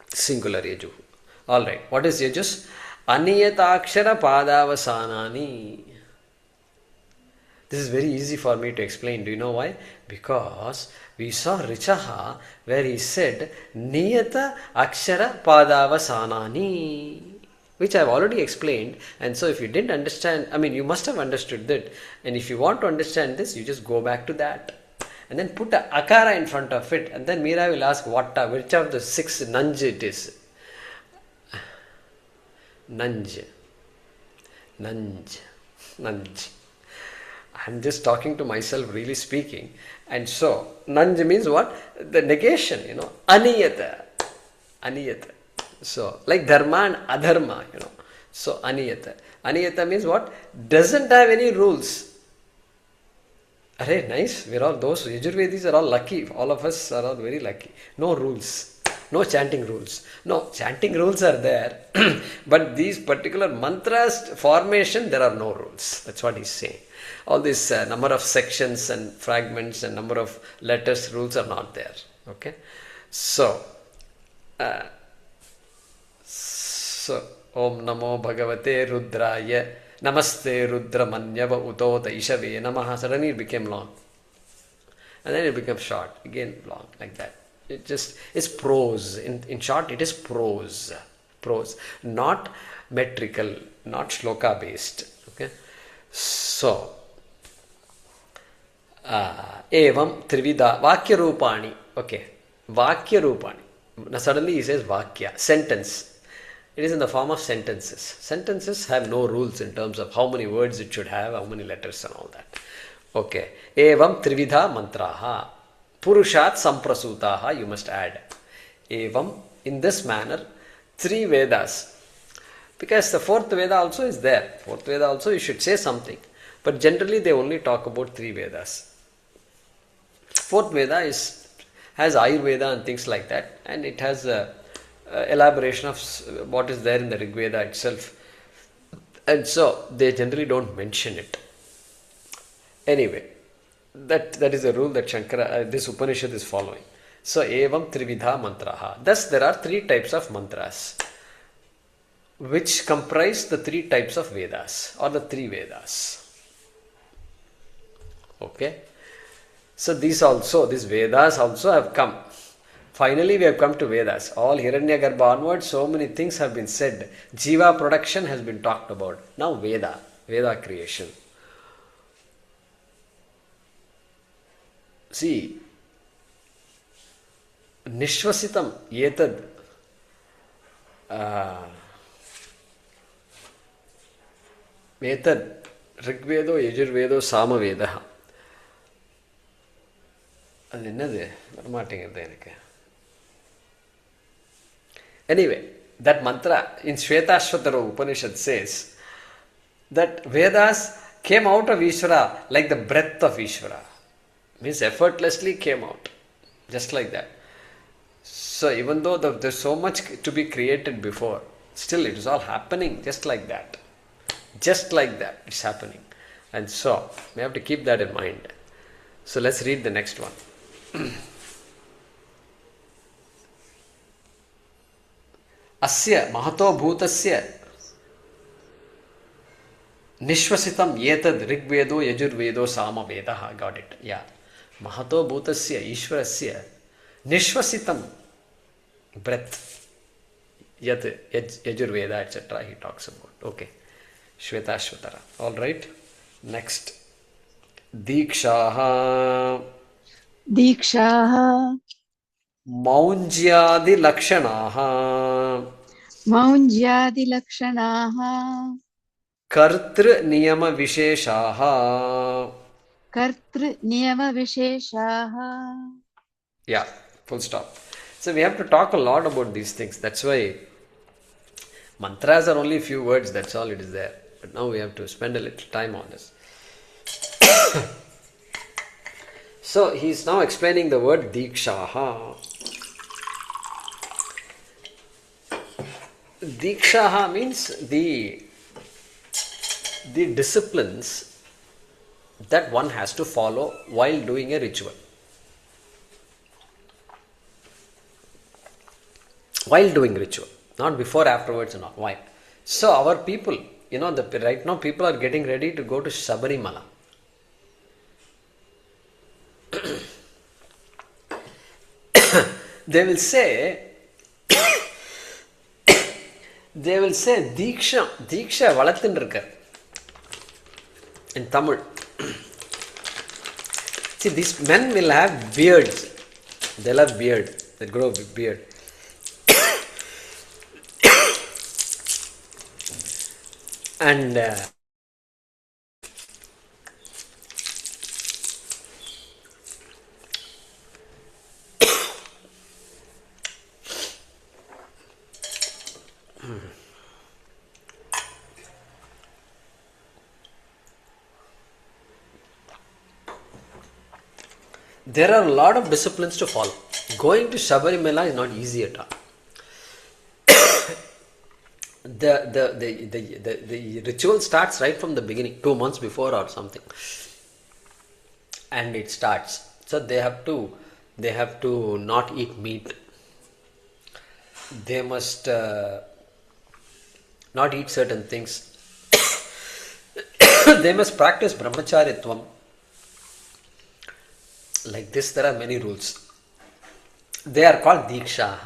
S1: singular yajuhu. All right. What is yajus? Aniyatakshara padavasanani. This is very easy for me to explain. Do you know why? Because we saw Richaha where he said Niyata Akshara Padavasanani, which I have already explained. And so if you didn't understand, you must have understood that. And if you want to understand this, you just go back to that. And then put a akara in front of it. And then Meera will ask which of the 6 nanj it is. Nanj. I'm just talking to myself, really speaking. And so, nanj means what? The negation, Aniyata. So, like dharma and adharma, So, aniyata. Aniyata means what? Doesn't have any rules. Array, nice. We're all those Yajurvedis are all lucky. All of us are all very lucky. No rules. No chanting rules. No, chanting rules are there. But these particular mantras formation, there are no rules. That's what he's saying. All these number of sections and fragments and number of letters, rules are not there. Okay. So, Om Namo Bhagavate Rudraya Namaste Rudra Manyava Utota Ishave Namaha. Suddenly it became long. And then it becomes short. Again long, like that. It's prose. In short, it is prose. Prose. Not metrical, not shloka based. Okay. So, evam trivida vakya rupani. Okay. Vakya rupani. Now suddenly he says vakya, sentence. It is in the form of sentences. Sentences have no rules in terms of how many words it should have, how many letters and all that. Okay. Evam trividha mantraha. Purushat samprasutaha, you must add. Evam, in this manner, 3 Vedas. Because the 4th Veda also is there. 4th Veda also you should say something. But generally they only talk about 3 Vedas. 4th Veda has Ayurveda and things like that. And it has elaboration of what is there in the Rig Veda itself. And so they generally don't mention it. Anyway, that is a rule that Shankara, this Upanishad is following. So, evam trividha mantraha. Thus, there are 3 types of mantras, which comprise the 3 types of Vedas, or the 3 Vedas. Okay? So, these Vedas also have come. Finally, we have come to Vedas. All Hiranyagarbha onwards, so many things have been said. Jiva production has been talked about. Now, Veda creation. See, Nishvasitam etad etad Rigvedo, Yajurvedo, Sāma Vedaha. அது என்னது வரமாட்டேங்கிறது எனக்கு. Anyway, that mantra in Shvetashvatara Upanishad says that Vedas came out of Ishvara like the breath of Ishvara. Means effortlessly came out. Just like that. So even though there's so much to be created before, still it is all happening just like that. Just like that it's happening. And so we have to keep that in mind. So let's read the next one. asya mahato bhutasya nishvasitam etad rigvedo yajurvedo sāma vedaha. Got it. Yeah. Mahato bhutasya ishvarasya nishvasitam breath yat yajurveda etc. he talks about. Okay. Shvetashvatara. All right. Next. Dīkṣā.
S8: dīkṣā
S1: Maunjyādi lakṣanāः.
S8: maunjyādi lakṣanāः
S1: Kartru niyama visheshaha.
S8: kartru niyama visheshaha.
S1: Yeah, full stop. So we have to talk a lot about these things. That's why mantras are only a few words, that's all it is there. But now we have to spend a little time on this. So he is now explaining the word dīkṣā. Dīkṣā means the disciplines that one has to follow while doing a ritual. While doing ritual, not before, afterwards, and all. Why? So our people, right now people are getting ready to go to Sabarimala. They will say dīkṣā வளர்த்துன்றிருக்க in Tamil. See, these men will have beards. They'll have beard. They'll grow a beard. And there are a lot of disciplines to follow. Going to Sabarimala is not easy at all. The ritual starts right from the beginning, 2 months before or something, and it starts. So they have to not eat meat. They must not eat certain things. They must practice brahmacharitvam. Like this, there are many rules. They are called dīkṣā.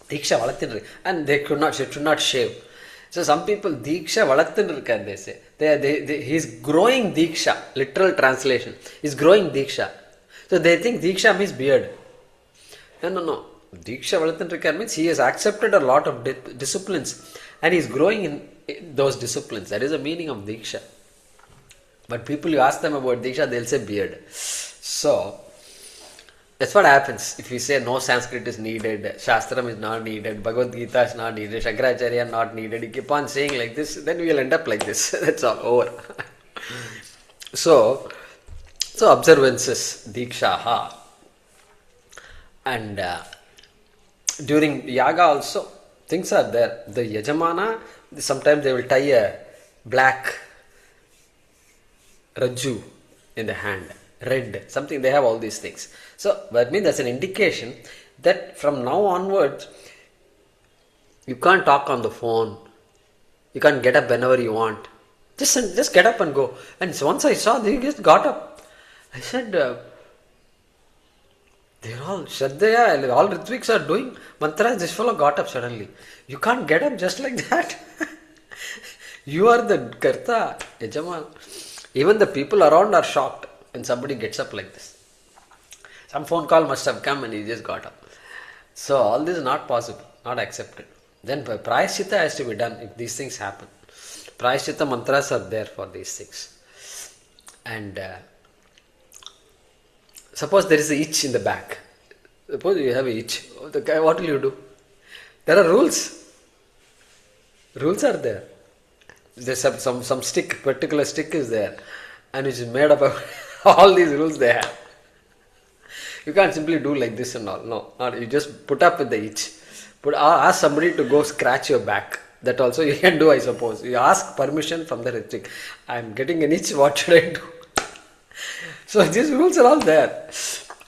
S1: Dīkṣā valathindru, and they should not shave. So some people dīkṣā valathindru, they say. He is growing dīkṣā. Literal translation. He is growing dīkṣā. So they think dīkṣā means beard. No. Dīkṣā valathindru means he has accepted a lot of disciplines and he is growing in those disciplines. That is the meaning of dīkṣā. But people, you ask them about dīkṣā, they'll say beard. So that's what happens. If we say no Sanskrit is needed, Shastram is not needed, Bhagavad Gita is not needed, Shankaracharya not needed, you keep on saying like this, then we will end up like this. That's all, over. So observances, dīkṣā. And during yaga also, things are there. The yajamāna, sometimes they will tie a black rajju in the hand, red, something, they have all these things. So that means that's an indication that from now onwards, you can't talk on the phone, you can't get up whenever you want. Just get up and go. And so once I saw, they just got up. I said, they're all Shraddhaya, all Ritviks are doing mantras. This fellow got up suddenly. You can't get up just like that. You are the karta, yajamāna. Even the people around are shocked when somebody gets up like this. Some phone call must have come and he just got up. So all this is not possible, not accepted. Then prayaschitta has to be done if these things happen. Prayaschitta mantras are there for these things. And suppose there is an itch in the back. Suppose you have an itch. What will you do? There are rules. Rules are there. There's some stick, particular stick is there, and which is made up of all these rules they have. You can't simply do like this and all. No, you just put up with the itch. Ask somebody to go scratch your back. That also you can do, I suppose. You ask permission from the Ritvik. I am getting an itch, what should I do? So these rules are all there.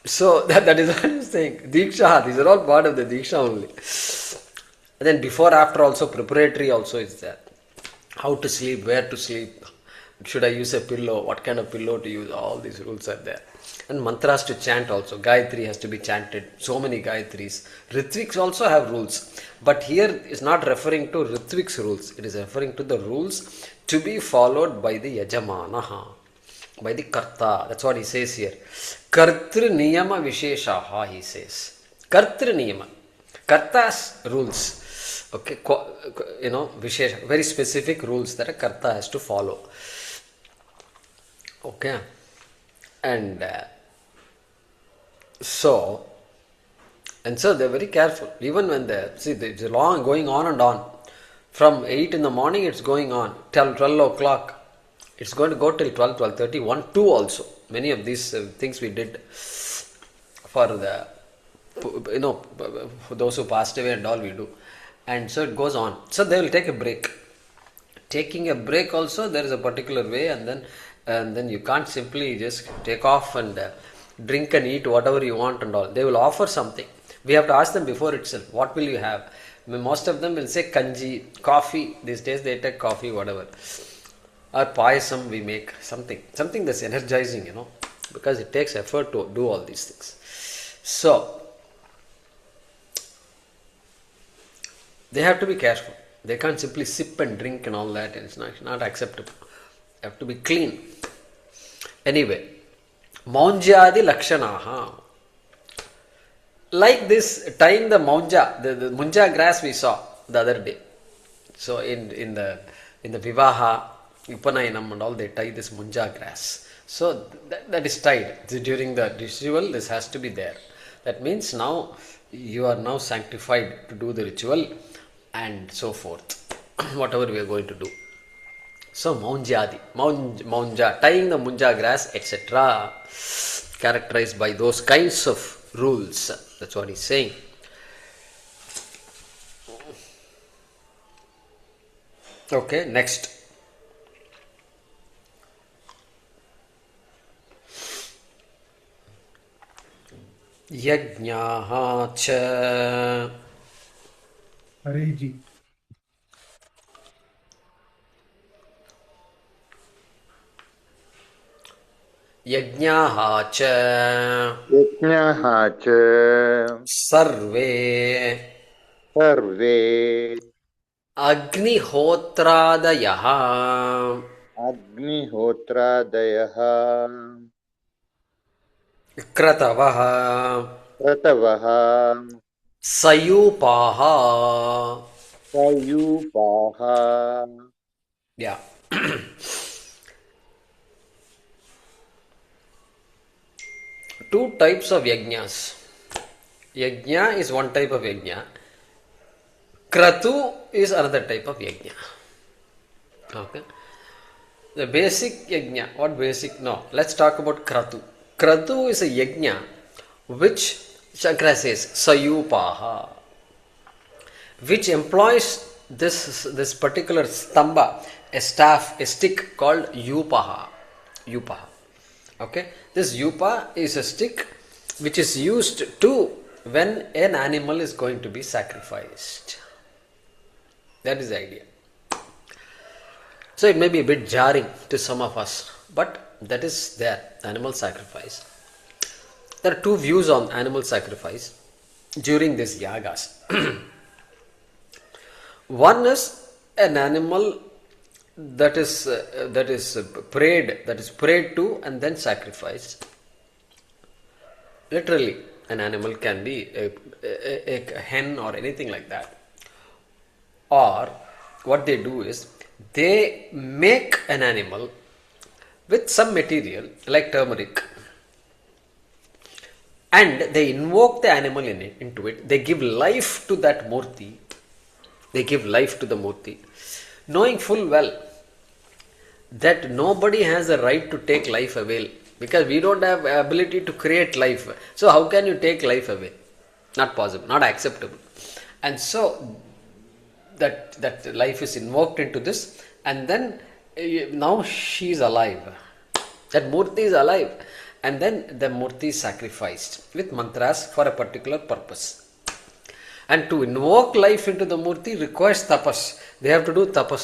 S1: So that is what I'm saying. Dīkṣā, these are all part of the dīkṣā only. And then before, after also, preparatory also is there. How to sleep, where to sleep, should I use a pillow, what kind of pillow to use, all these rules are there. And mantras to chant also. Gayatri has to be chanted. So many Gayatris. Ritviks also have rules. But here is not referring to Ritvik's rules. It is referring to the rules to be followed by the yajamānaḥ, by the karta. That's what he says here. Kartru niyama visheshaha, he says. Kartru niyama. Karta's rules. Okay, vishesha, very specific rules that a karta has to follow. Okay. And so they're very careful. Even when it's long going on and on. From 8 in the morning it's going on till 12 o'clock. It's going to go till 12, 12:30, 1, 2 also. Many of these things we did for the, for those who passed away and all we do. And so it goes on. So they will take a break. Taking a break also, there is a particular way, and then you can't simply just take off and drink and eat whatever you want and all. They will offer something. We have to ask them before itself, what will you have? Most of them will say kanji, coffee. These days they take coffee, whatever. Or payasam we make, something that's energizing, because it takes effort to do all these things. So, they have to be careful. They can't simply sip and drink and all that. It's not acceptable. They have to be clean. Anyway, maunjyādi lakṣaṇāḥ. Like this, tying the maunja, the munja grass we saw the other day. So in the vivaha, upanayanam and all, they tie this munja grass. So that is tied. During the ritual, this has to be there. That means now you are now sanctified to do the ritual and so forth. Whatever we are going to do. So maunjyādi, maunja, tying the munja grass, etc. Characterized by those kinds of rules. That's what he's saying. Okay, next. Yajñāśca.
S6: Hare ji.
S1: Yajñāśca.
S9: yajñāśca
S1: sarve.
S9: sarve
S1: Agnihotradayah.
S9: agnihotradayah
S1: Kratavah.
S9: kratavah
S1: Sayūpāha.
S9: sayūpāha.
S1: Yeah. Two types of yajñas. Yajña is one type of yajña. Kratu is another type of yajña. Okay. The basic yajña. What basic? No. Let's talk about kratu. Kratu is a yajña which Shankara says Sayūpāha, which employs this particular stamba, a staff, a stick called Yupaha. Okay. This yupa is a stick which is used to when an animal is going to be sacrificed. That is the idea. So it may be a bit jarring to some of us, but that is there, animal sacrifice. There are two views on animal sacrifice during these yagas. One is an animal that is prayed to and then sacrificed. Literally, an animal can be a hen or anything like that. Or what they do is they make an animal with some material like turmeric, and they invoke the animal into it. They give life to that murti. They give life to the murti, knowing full well that nobody has the right to take life away, because we don't have ability to create life. So how can you take life away? Not possible, not acceptable. And so that life is invoked into this, and then now she is alive. That murti is alive, and then the murti is sacrificed with mantras for a particular purpose. And to invoke life into the murti requires tapas. They have to do tapas.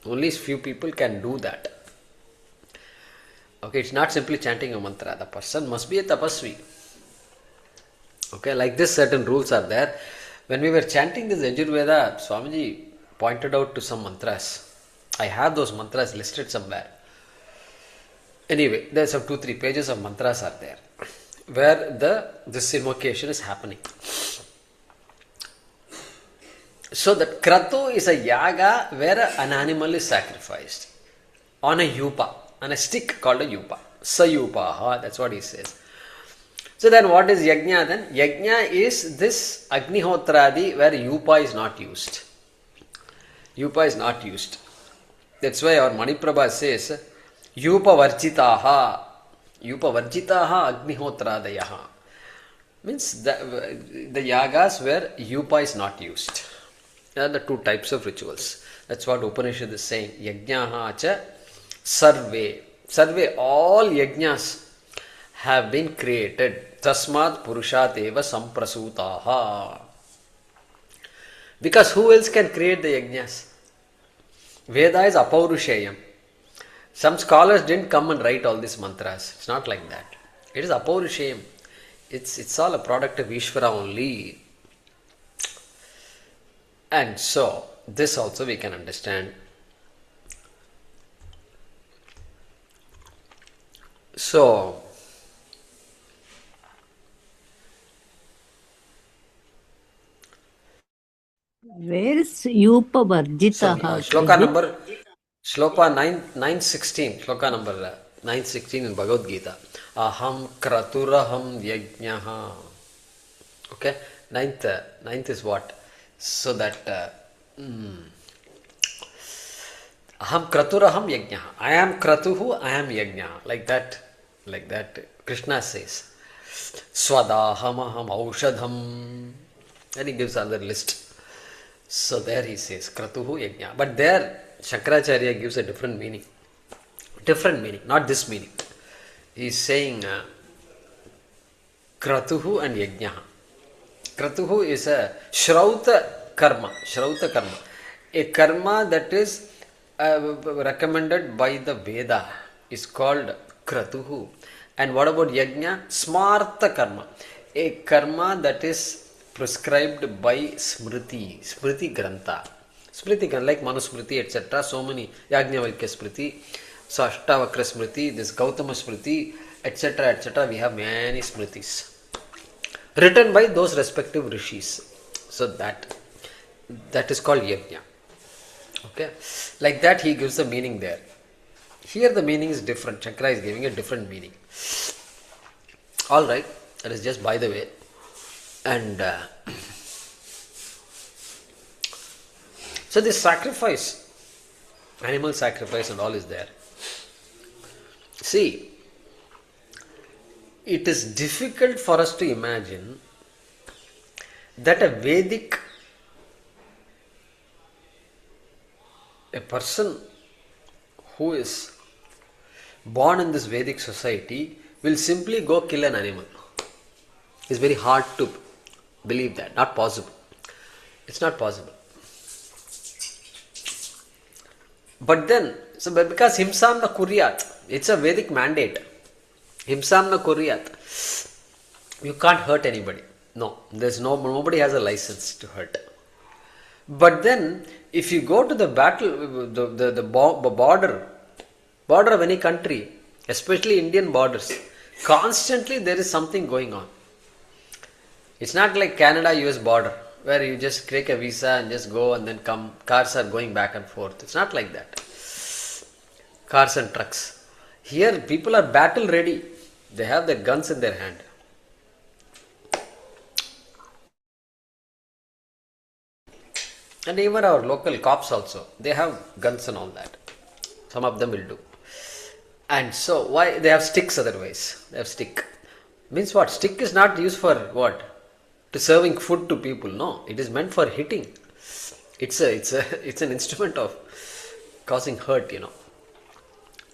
S1: Only few people can do that. Okay, it's not simply chanting a mantra. The person must be a tapasvi. Okay, like this certain rules are there. When we were chanting this Yajurveda, Swamiji pointed out to some mantras. I have those mantras listed somewhere. Anyway, there are some 2-3 pages of mantras are there where this invocation is happening. So that kratavo is a yaga where an animal is sacrificed on a yupa, on a stick called a yupa. Sayupaha, that's what he says. So then what is yajna then? Yajna is this agnihotradi where yupa is not used. Yupa is not used. That's why our Maniprabha says, Yupa varjitaha agnihotradayaha. Means the yagas where yupa is not used. There are the 2 types of rituals. That's what Upanishad is saying. Yajñāha cha sarve. Sarve, all yajñas have been created. Tasmādṛcaḥ eva samprasūtāha. Because who else can create the yajñas? Veda is apaurusheyam. Some scholars didn't come and write all these mantras. It's not like that. It is apaurusheyam. It's all a product of Ishvara only. And so, this also we can understand. So,
S3: Where is Yupa Varjitaha?
S1: Shloka 916, Shloka number 916 in Bhagavad Gita. Aham kraturaham yajñaha. Okay, ninth is what? So that aham kraturaham yajñaha. I am kratuhu, I am yajñaha. Like that Krishna says. Swadaham aham aushadham. And he gives another list. So there he says kratuhu yajña. But there Shankaracharya gives a different meaning. Not this meaning. He is saying kratuhu and yajñaha. Kratuhu is a shrauta karma. A karma that is recommended by the Veda is called kratuhu. And what about yajña? Smarta karma. A karma that is prescribed by Smriti Grantha. Smriti Grantha, like Manusmriti, etc. So many, Yajñavalkya Smriti, so Ashtavakra Smriti, this Gautama Smriti, etc. We have many Smritis written by those respective rishis. So that is called Yajña. Okay, like that he gives the meaning there. Here the meaning is different. Shankara is giving a different meaning. Alright, that is just by the way. And so this sacrifice, animal sacrifice and all is there. See, it is difficult for us to imagine that a person who is born in this Vedic society will simply go kill an animal. It's very hard to believe that. Not possible. It's not possible. But then, because himsam na kuryat, it's a Vedic mandate. Himsam na kuryat. You can't hurt anybody. No, nobody has a license to hurt. But then, if you go to the battle, the border of any country, especially Indian borders, constantly there is something going on. It's not like Canada-US border, where you just take a visa and just go and then come. Cars are going back and forth. It's not like that. Cars and trucks. Here, people are battle ready. They have their guns in their hand. And even our local cops also, they have guns and all that. Some of them will do. And so, why? They have sticks otherwise. They have stick. Means what? Stick is not used for what? To serving food to people. No, it is meant for hitting. It's an instrument of causing hurt,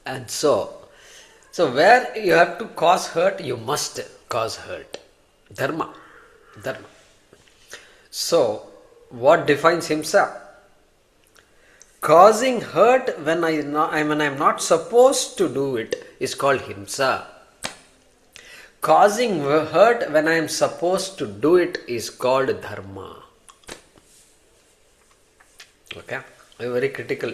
S1: And so So where you have to cause hurt, you must cause hurt. Dharma. So what defines himsa? Causing hurt when I am not supposed to do it is called himsa. Causing hurt when I am supposed to do it is called dharma. Okay? Very critical.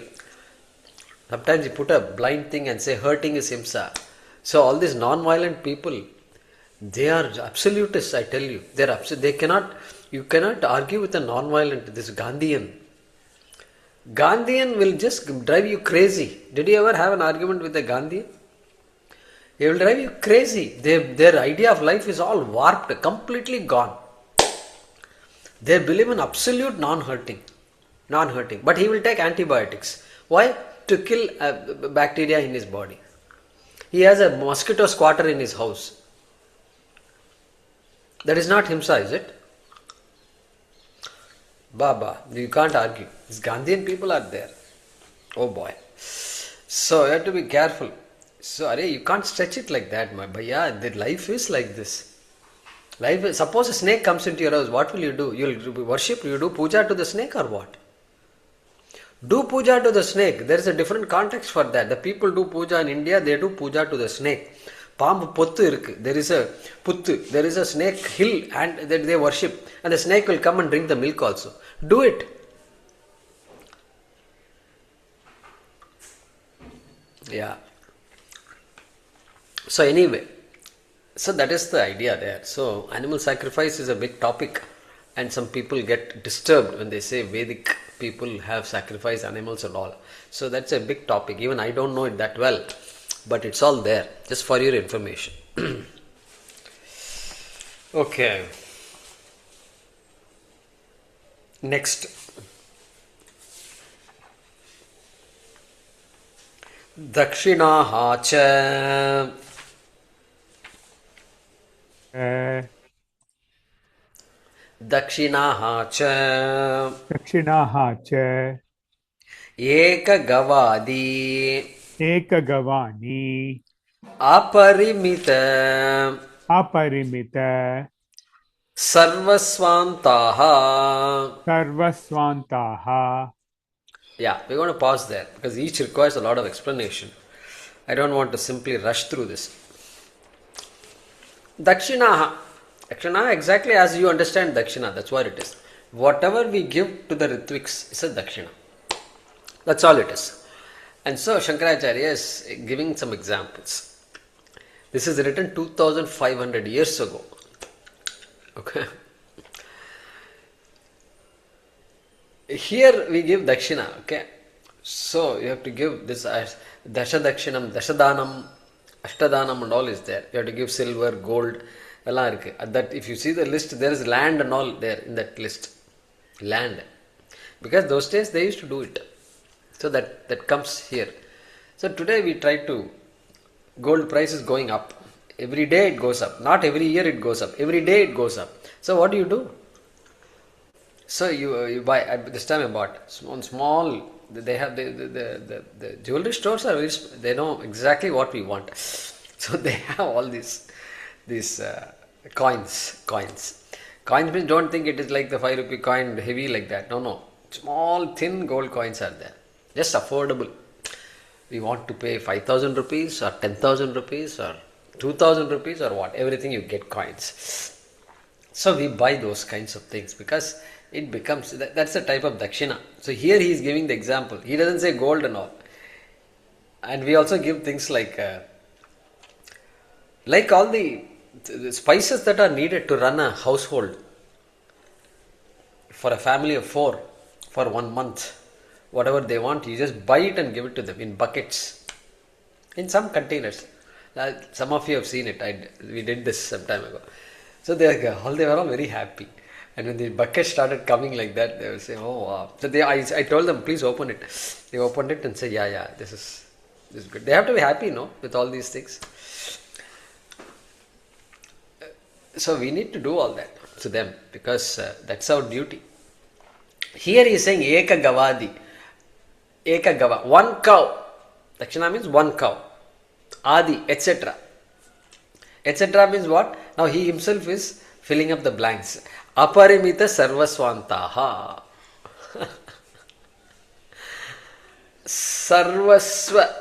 S1: Sometimes you put a blind thing and say hurting is himsa. So all these non-violent people, they are absolutists, I tell you. You cannot argue with a non-violent, this Gandhian. Gandhian will just drive you crazy. Did you ever have an argument with a Gandhian? He will drive you crazy. Their idea of life is all warped, completely gone. They believe in absolute non-hurting. But he will take antibiotics. Why? To kill bacteria in his body. He has a mosquito squatter in his house. That is not himsa, is it? Baba, you can't argue. These Gandhian people are there. Oh boy. So you have to be careful. So you can't stretch it like that, my bhaiya. The life is like this. Suppose a snake comes into your house, what will you do? You will worship, you do puja to the snake or what? Do puja to the snake. There is a different context for that. The people do puja in India, they do puja to the snake. Paambu pottu irukku. There is a puttu. There is a snake hill and they worship. And the snake will come and drink the milk also. Do it. Yeah. So anyway, so that is the idea there. So animal sacrifice is a big topic and some people get disturbed when they say Vedic people have sacrificed animals and all. So that's a big topic. Even I don't know it that well, but it's all there just for your information. Okay. Next. Dakṣiṇāśca ca. Dakṣiṇāśca ca.
S6: Dakṣiṇāśca ca.
S1: Ekagavādi.
S6: Ekagavani.
S1: Aparimita.
S6: Aparimita.
S1: Sarvasvantaha.
S6: Sarvasvantaha.
S1: Yeah, we're going to pause there because each requires a lot of explanation. I don't want to simply rush through this. Dakṣiṇāśca. Dakṣiṇā exactly as you understand Dakṣiṇā, that's what it is. Whatever we give to the Ritviks is a Dakṣiṇā. That's all it is. And so Shankaracharya is giving some examples. This is written 2500 years ago. Okay. Here we give Dakṣiṇā. Okay. So you have to give this Dasha Dakshinam, Dashadanam, Ashtadanam and all is there. You have to give silver, gold. That if you see the list, there is land and all there in that list. Land. Because those days they used to do it. So that comes here. So today we try to, gold price is going up. Every day it goes up. Not every year it goes up. Every day it goes up. So what do? So you buy, this time I bought small, they have the jewelry stores are very, they know exactly what we want. So they have all these coins. Coins means don't think it is like the 5 rupee coin heavy like that. No. Small thin gold coins are there. Just affordable. We want to pay 5,000 rupees or 10,000 rupees or 2,000 rupees or what. Everything you get coins. So we buy those kinds of things because it becomes, that's a type of dakshina. So here he is giving the example. He doesn't say gold and all. And we also give things like all the spices that are needed to run a household for a family of 4 for 1 month. Whatever they want, you just buy it and give it to them in buckets, in some containers. Some of you have seen it. We did this some time ago. So they were all very happy. And when the bucket started coming like that, they will say, "Oh wow!" So I told them, "Please open it." They opened it and say, "Yeah, this is good." They have to be happy, with all these things. So we need to do all that to them because that's our duty. Here he is saying Eka Gavadi. Eka Gava. 1 cow. Dakshina means 1 cow. Adi, etc. Etc. means what? Now he himself is filling up the blanks. Aparimita sarvasvantaha. Sarvasva.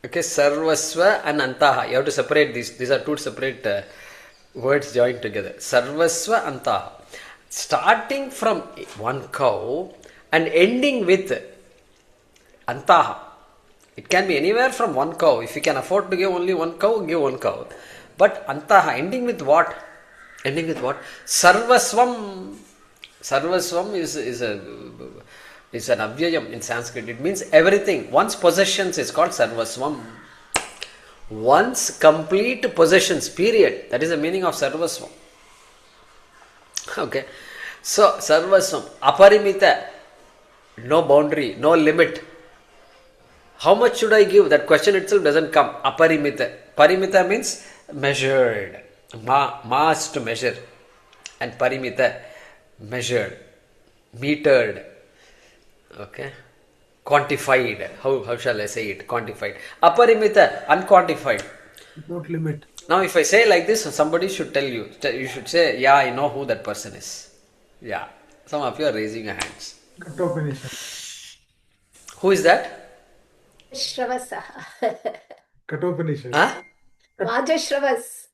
S1: Okay, sarvasva and antaha. You have to separate these. These are two separate words joined together. Sarvasva antaha. Starting from one cow and ending with antaha. It can be anywhere from one cow. If you can afford to give only one cow, give one cow. But antaha, ending with what? Ending with what? Sarvasvam. Sarvasvam is an avyayam in Sanskrit. It means everything. One's possessions is called sarvasvam. One's complete possessions, period. That is the meaning of sarvasvam. Okay. So, sarvasvam. Aparimita. No boundary, no limit. How much should I give? That question itself doesn't come. Aparimita. Parimita means measured. Mass to measure. And parimita, measured. Metered. Okay. Quantified. How shall I say it? Quantified. Aparimita, unquantified.
S5: Without limit.
S1: Now if I say like this, somebody should tell you. You should say, yeah, I know who that person is. Yeah. Some of you are raising your hands.
S5: Kathopanishad.
S1: Who is that?
S4: Shravasah.
S5: Kathopanishad.
S1: Huh?
S4: Vajashravas.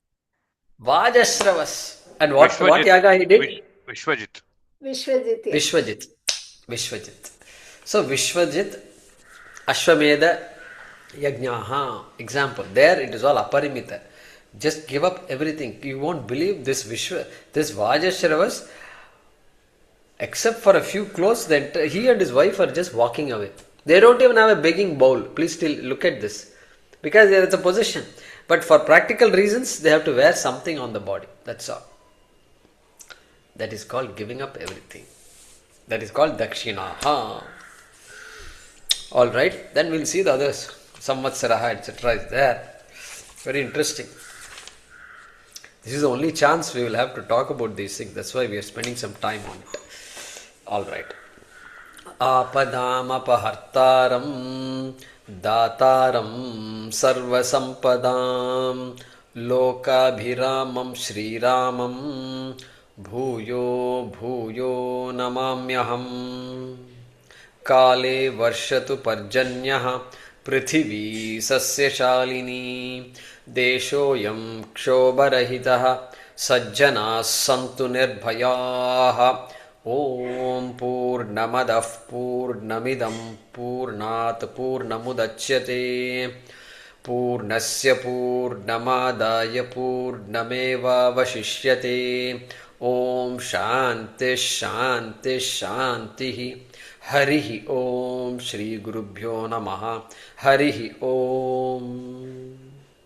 S1: Vajashravas. And what
S10: Vishwajit.
S1: yaga he did?
S10: Vishwajit.
S4: Vishwajit.
S1: Vishwajit. So Vishwajit, Ashwamedha, Yajñāha. Example. There it is all aparimita. Just give up everything. You won't believe this Vajashravas, except for a few clothes, he and his wife are just walking away. They don't even have a begging bowl. Please still look at this. Because there is a possession. But for practical reasons, they have to wear something on the body. That's all. That is called giving up everything. That is called dakṣiṇāśca. Alright, then we'll see the others. Saṃvatsaraśca, etc. is there. Very interesting. This is the only chance we will have to talk about these things. That's why we are spending some time on it. Alright. Apadam apahartaram dataram sarvasampadam lokabhiramam shriramam bhuyo bhuyo namamyaham kale varshatu parjanyah prithvi sasyashalini deshoyam kshobarahitah sajjanas santu nirbhayaah. Om Purnamadah Purnamidam Purnat Purnamudachyate Purnasya Purnamadaya Purnameva Vashishyate. Om Shanti Shanti Shanti. Harihi Om Shri Gurubhyo Namaha. Harihi Om.